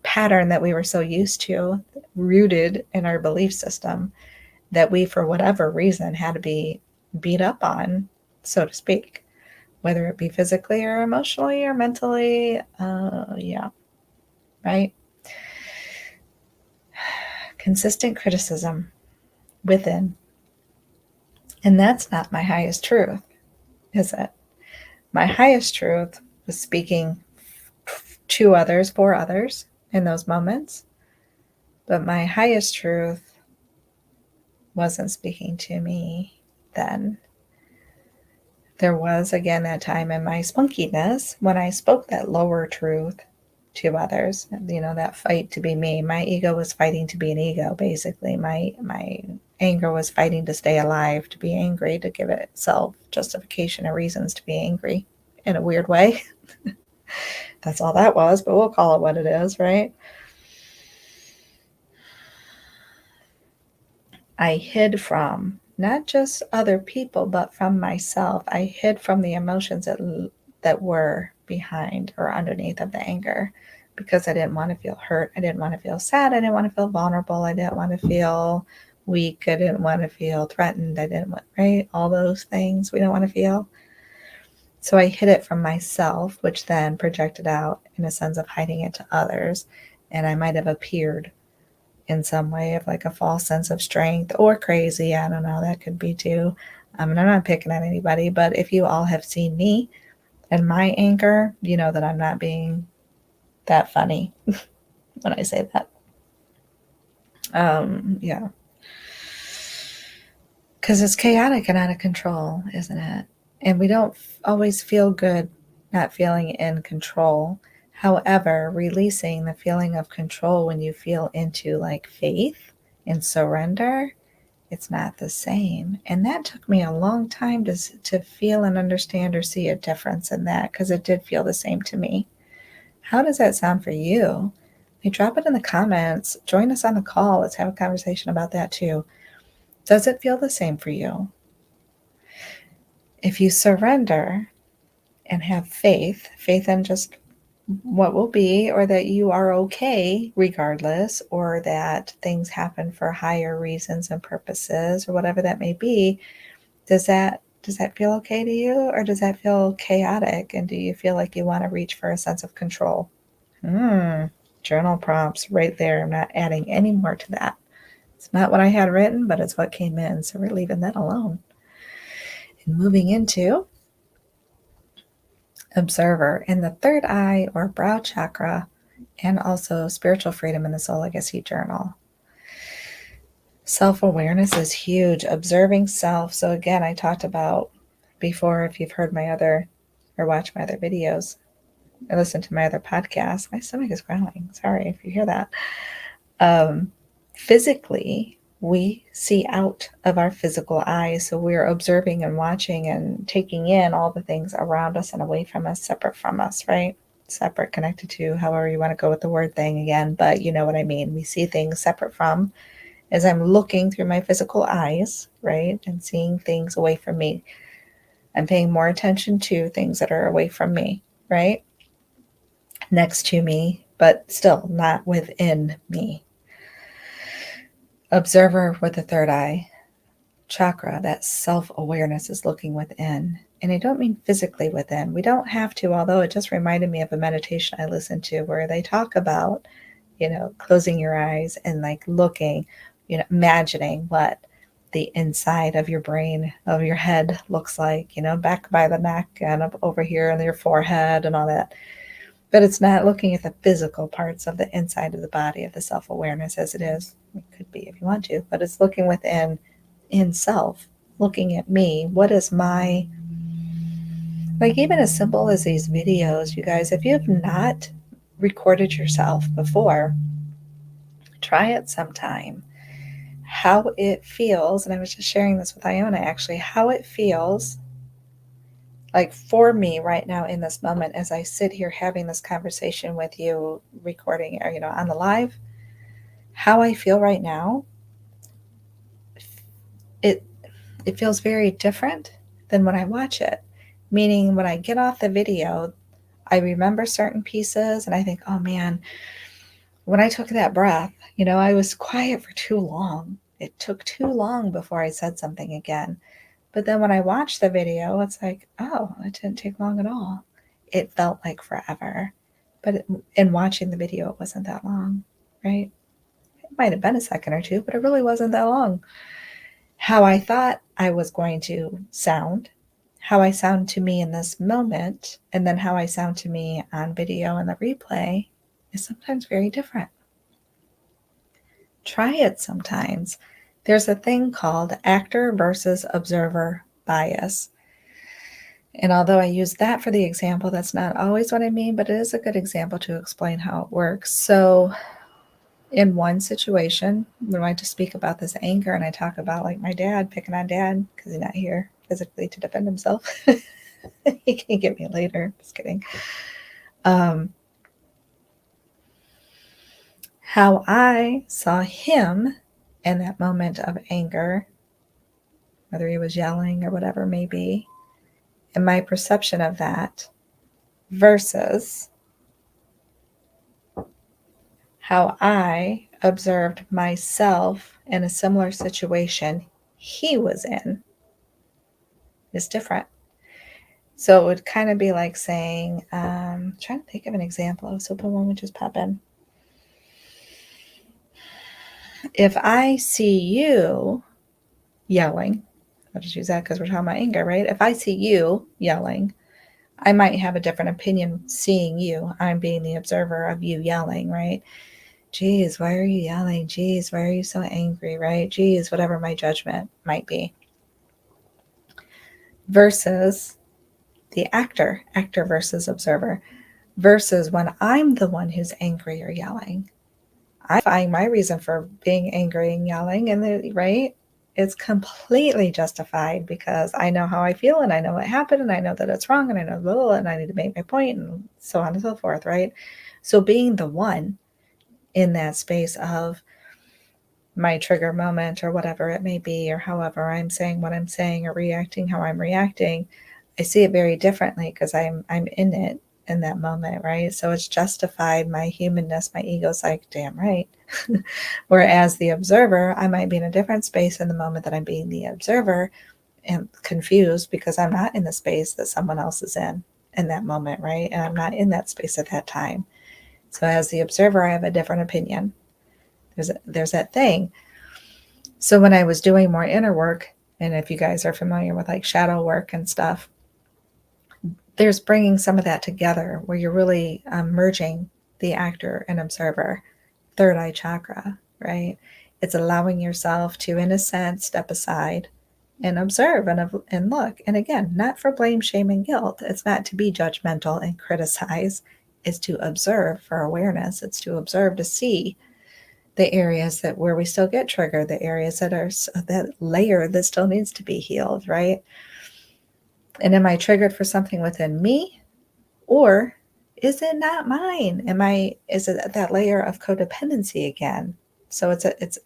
[SPEAKER 1] pattern that we were so used to, rooted in our belief system, that we, for whatever reason, had to be beat up on, so to speak, whether it be physically or emotionally or mentally. Yeah, right? Consistent criticism within. And that's not my highest truth, is it? My highest truth was speaking to others, for others in those moments. But my highest truth wasn't speaking to me then. There was, again, that time in my spunkiness when I spoke that lower truth to others, that fight to be me. My ego was fighting to be an ego, basically. My anger was fighting to stay alive, to be angry, to give itself justification or reasons to be angry in a weird way. That's all that was, but we'll call it what it is, right? I hid from not just other people, but from myself. I hid from the emotions that that were behind or underneath of the anger, because I didn't want to feel hurt. I didn't want to feel sad. I didn't want to feel vulnerable. I didn't want to feel weak. I didn't want to feel threatened. I didn't want, right? All those things we don't want to feel. So I hid it from myself, which then projected out in a sense of hiding it to others. And I might have appeared in some way of like a false sense of strength or crazy. I don't know. That could be too. And I'm not picking on anybody, but if you all have seen me and my anger, you know that I'm not being that funny when I say that. Yeah. Because it's chaotic and out of control, isn't it? And we don't always feel good not feeling in control. However, releasing the feeling of control when you feel into like faith and surrender, it's not the same. And that took me a long time to feel and understand or see a difference in that, because it did feel the same to me. How does that sound for you? Hey, drop it in the comments. Join us on the call. Let's have a conversation about that too. Does it feel the same for you? If you surrender and have faith, faith in just what will be, or that you are okay regardless, or that things happen for higher reasons and purposes, or whatever that may be, does that feel okay to you, or does that feel chaotic? And do you feel like you want to reach for a sense of control? Journal prompts right there. I'm not adding any more to that. It's not what I had written, but it's what came in. So we're leaving that alone. And moving into observer in the third eye or brow chakra, and also spiritual freedom in the soul legacy journal. Self-awareness is huge. Observing self. So again, I talked about before, if you've heard my other or watched my other videos or listened to my other podcasts, my stomach is growling. Sorry if you hear that. Physically, we see out of our physical eyes. So we're observing and watching and taking in all the things around us and away from us, separate from us, right? Separate, connected to, however you want to go with the word thing again, but you know what I mean. We see things separate from, as I'm looking through my physical eyes, right? And seeing things away from me. I'm paying more attention to things that are away from me, right? Next to me, but still not within me. Observer with the third eye chakra, that self-awareness is looking within. And I don't mean physically within. We don't have to, although it just reminded me of a meditation I listened to where they talk about, closing your eyes and like looking, imagining what the inside of your brain, of your head looks like, back by the neck and up over here and your forehead and all that. But it's not looking at the physical parts of the inside of the body of the self-awareness as it is. It could be if you want to, but it's looking within, in self, looking at me. What is my, like even as simple as these videos, you guys, if you have not recorded yourself before, try it sometime. How it feels, and I was just sharing this with Iona actually, how it feels like for me right now in this moment as I sit here having this conversation with you, recording, or on the live, how I feel right now, it feels very different than when I watch it. Meaning when I get off the video, I remember certain pieces and I think, oh man, when I took that breath, I was quiet for too long. It took too long before I said something again. But then when I watched the video, it's like, oh, it didn't take long at all. It felt like forever. But in watching the video, it wasn't that long, right? It might have been a second or two, but it really wasn't that long. How I thought I was going to sound, how I sound to me in this moment, and then how I sound to me on video and the replay is sometimes very different. Try it sometimes. There's a thing called actor versus observer bias. And although I use that for the example, that's not always what I mean, but it is a good example to explain how it works. So in one situation, when I just speak about this anger and I talk about like my dad, picking on dad because he's not here physically to defend himself. He can get me later. Just kidding. How I saw him in that moment of anger, whether he was yelling or whatever it may be, and my perception of that versus how I observed myself in a similar situation he was in is different. So it would kind of be like saying, trying to think of an example. I was hoping one would just pop in. If I see you yelling, I'll just use that because we're talking about anger, right? If I see you yelling, I might have a different opinion seeing you. I'm being the observer of you yelling, right? Geez, why are you yelling? Geez, why are you so angry, right? Geez, whatever my judgment might be. Versus the actor versus observer, versus when I'm the one who's angry or yelling. I find my reason for being angry and yelling, and right, it's completely justified because I know how I feel and I know what happened and I know that it's wrong and I know and I need to make my point and so on and so forth, right? So being the one in that space of my trigger moment or whatever it may be, or however I'm saying what I'm saying or reacting how I'm reacting, I see it very differently because I'm in it in that moment, right? So it's justified. My humanness, my ego's like, damn right. Whereas the observer, I might be in a different space in the moment that I'm being the observer and confused because I'm not in the space that someone else is in that moment, right? And I'm not in that space at that time. So as the observer, I have a different opinion. There's that thing. So when I was doing more inner work, and if you guys are familiar with like shadow work and stuff, there's bringing some of that together where you're really merging the actor and observer, third eye chakra, right? It's allowing yourself to, in a sense, step aside and observe and look. And again, not for blame, shame, and guilt. It's not to be judgmental and criticize. It's to observe for awareness. It's to observe to see the areas that where we still get triggered, the areas that are that layer that still needs to be healed, right? And am I triggered for something within me, or is it not mine? Is it that layer of codependency again? So it's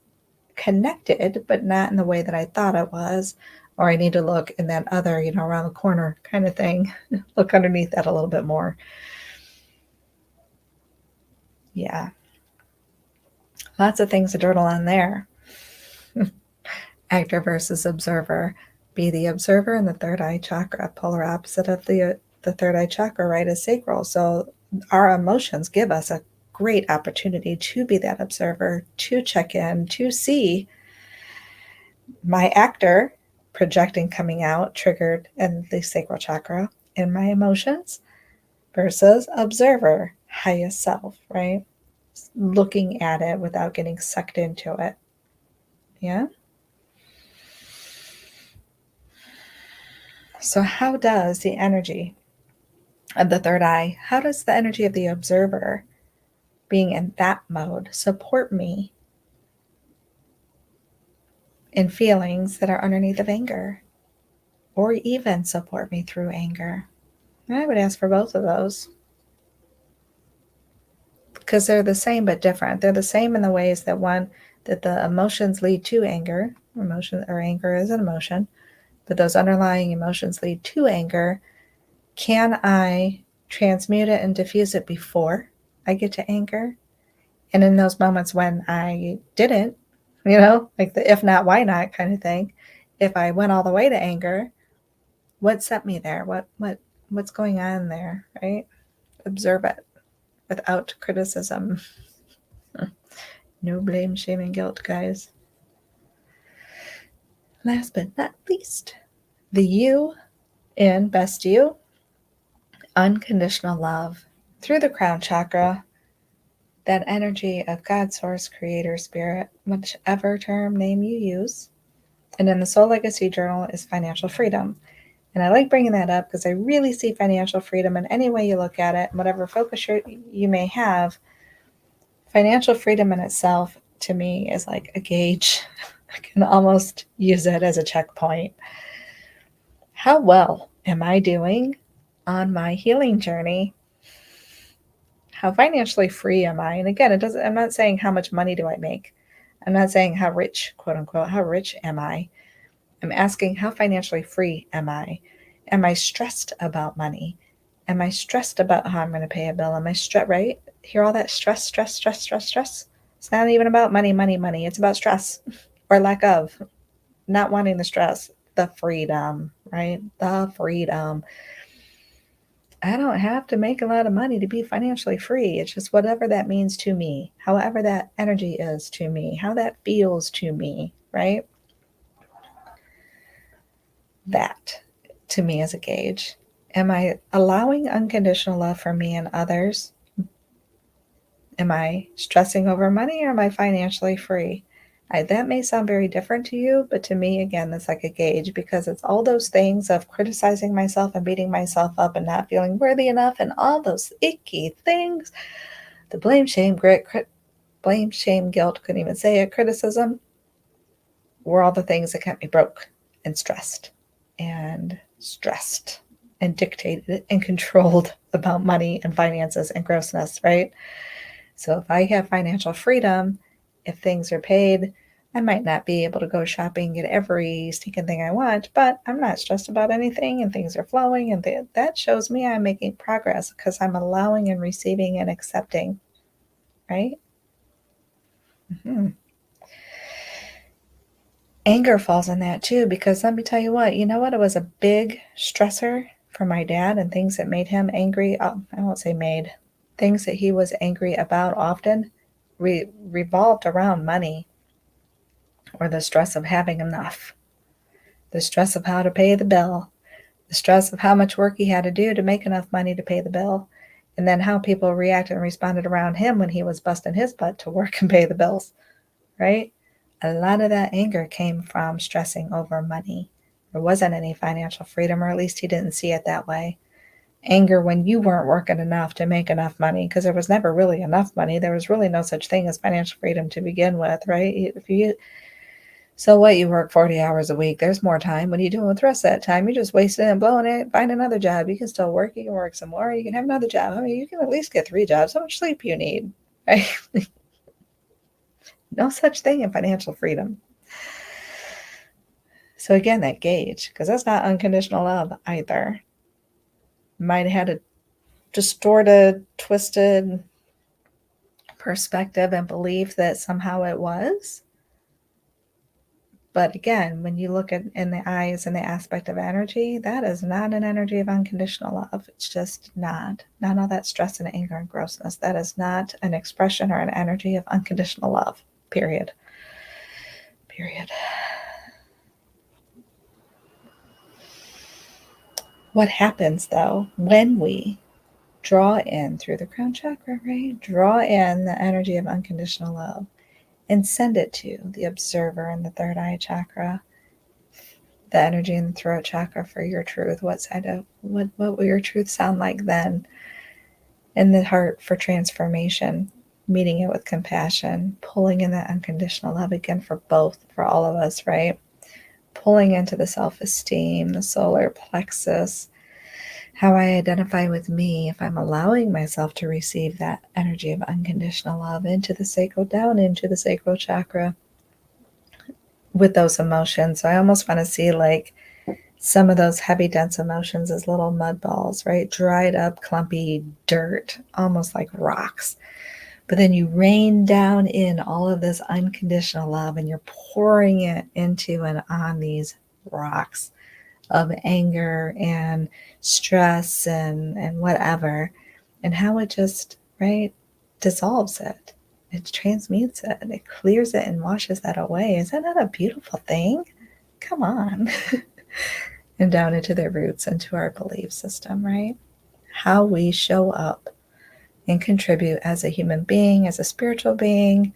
[SPEAKER 1] connected, but not in the way that I thought it was, or I need to look in that other, around the corner kind of thing, look underneath that a little bit more. Yeah. Lots of things to journal on there. Actor versus observer. Be the observer in the third eye chakra, polar opposite of the third eye chakra, right, is sacral. So our emotions give us a great opportunity to be that observer, to check in, to see my actor projecting, coming out, triggered in the sacral chakra in my emotions versus observer, highest self, right? Looking at it without getting sucked into it. Yeah. So, how does the energy of the third eye, how does the energy of the observer being in that mode support me in feelings that are underneath of anger, or even support me through anger? And I would ask for both of those because they're the same but different. They're the same in the ways that that the emotions lead to anger. Emotion or anger is an emotion, but those underlying emotions lead to anger. Can I transmute it and diffuse it before I get to anger? And in those moments when I didn't, like the if not, why not kind of thing, if I went all the way to anger, what set me there? What's going on there, right? Observe it without criticism. No blame, shame, and guilt, guys. Last but not least, the you in Best You, unconditional love through the crown chakra, that energy of God, source, creator, spirit, whichever term name you use. And in the Soul Legacy Journal is financial freedom. And I like bringing that up because I really see financial freedom in any way you look at it, whatever focus you may have. Financial freedom in itself, to me, is like a gauge. I can almost use it as a checkpoint. How well am I doing on my healing journey? How financially free am I? And again, I'm not saying how much money do I make. I'm not saying how rich, quote unquote, how rich am I? I'm asking how financially free am I? Am I stressed about money? Am I stressed about how I'm going to pay a bill? Am I stressed, right? Hear all that stress, stress, stress, stress, stress? It's not even about money, money, money. It's about stress or lack of, not wanting the stress, the freedom, right? The freedom. I don't have to make a lot of money to be financially free. It's just whatever that means to me, however that energy is to me, how that feels to me, right? That to me is a gauge. Am I allowing unconditional love for me and others? Am I stressing over money or am I financially free? That may sound very different to you, but to me, again, that's like a gauge because it's all those things of criticizing myself and beating myself up and not feeling worthy enough and all those icky things. The blame, shame, blame, shame, guilt, couldn't even say it, criticism were all the things that kept me broke and stressed and dictated and controlled about money and finances and grossness, right? So if I have financial freedom, if things are paid, I might not be able to go shopping and get every stinking thing I want, but I'm not stressed about anything and things are flowing. And that shows me I'm making progress because I'm allowing and receiving and accepting, right? Mm-hmm. Anger falls in that too, because let me tell you what, it was a big stressor for my dad and things that made him angry. I won't say made, things that he was angry about often revolved around money or the stress of having enough, the stress of how to pay the bill, the stress of how much work he had to do to make enough money to pay the bill, and then how people reacted and responded around him when he was busting his butt to work and pay the bills, right? A lot of that anger came from stressing over money. There wasn't any financial freedom, or at least he didn't see it that way. Anger when you weren't working enough to make enough money, because there was never really enough money. There was really no such thing as financial freedom to begin with, right? So what, you work 40 hours a week, there's more time. What are you doing with the rest of that time? You're just wasting it and blowing it. Find another job. You can still work. You can work some more. You can have another job. I mean, you can at least get 3 jobs. How much sleep you need, right? No such thing in financial freedom. So again, that gauge, because that's not unconditional love either. Might have had a distorted, twisted perspective and belief that somehow it was. But again, when you look at in the eyes and the aspect of energy, that is not an energy of unconditional love. It's just not. Not all that stress and anger and grossness. That is not an expression or an energy of unconditional love. Period. Period. What happens though when we draw in through the crown chakra, right? Draw in the energy of unconditional love and send it to the observer in the third eye chakra, the energy in the throat chakra for your truth. What will your truth sound like then? In the heart for transformation, meeting it with compassion, pulling in that unconditional love again for both, for all of us, right? Pulling into the self-esteem, the solar plexus, how I identify with me, if I'm allowing myself to receive that energy of unconditional love into the sacral, down into the sacral chakra with those emotions. So I almost want to see like some of those heavy, dense emotions as little mud balls, right? Dried up, clumpy dirt, almost like rocks. But then you rain down in all of this unconditional love and you're pouring it into and on these rocks of anger and stress and whatever, and how it just, right, dissolves it. It transmutes it. It clears it and washes that away. Is that not a beautiful thing? Come on. And down into their roots, into our belief system, right? How we show up and contribute as a human being, as a spiritual being,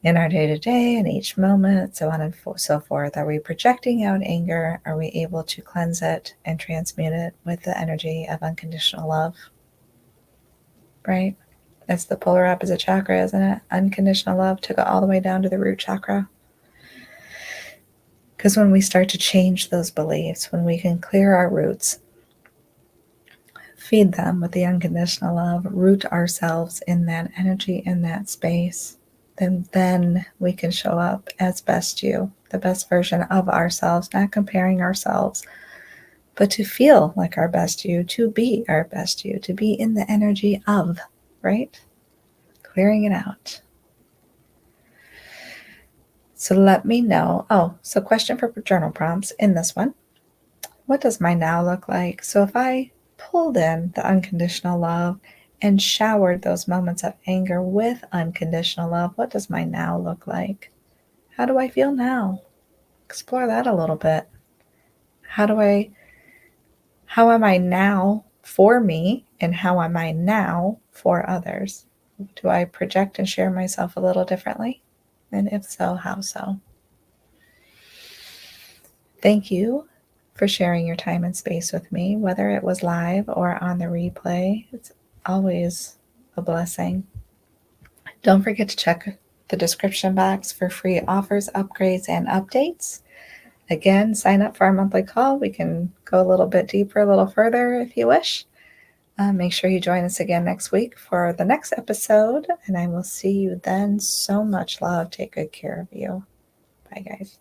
[SPEAKER 1] in our day-to-day and each moment, so on and so forth. Are we projecting out anger? Are we able to cleanse it and transmute it with the energy of unconditional love? Right? That's the polar opposite chakra, isn't it? Unconditional love took it all the way down to the root chakra. Because when we start to change those beliefs, when we can clear our roots, feed them with the unconditional love, root ourselves in that energy, in that space, then we can show up as best you, the best version of ourselves, not comparing ourselves, but to feel like our best you, to be our best you, to be in the energy of, right? Clearing it out. So let me know. Oh, so question for journal prompts in this one. What does my now look like? So if I pulled in the unconditional love and showered those moments of anger with unconditional love, what does my now look like? How do I feel now? Explore that a little bit. How am I now for me, and how am I now for others? Do I project and share myself a little differently? And if so, how so? Thank you for sharing your time and space with me, whether it was live or on the replay. It's always a blessing. Don't forget to check the description box for free offers, upgrades, and updates. Again, sign up for our monthly call. We can go a little bit deeper, a little further if you wish. Make sure you join us again next week for the next episode, and I will see you then. So much love. Take good care of you. Bye, guys.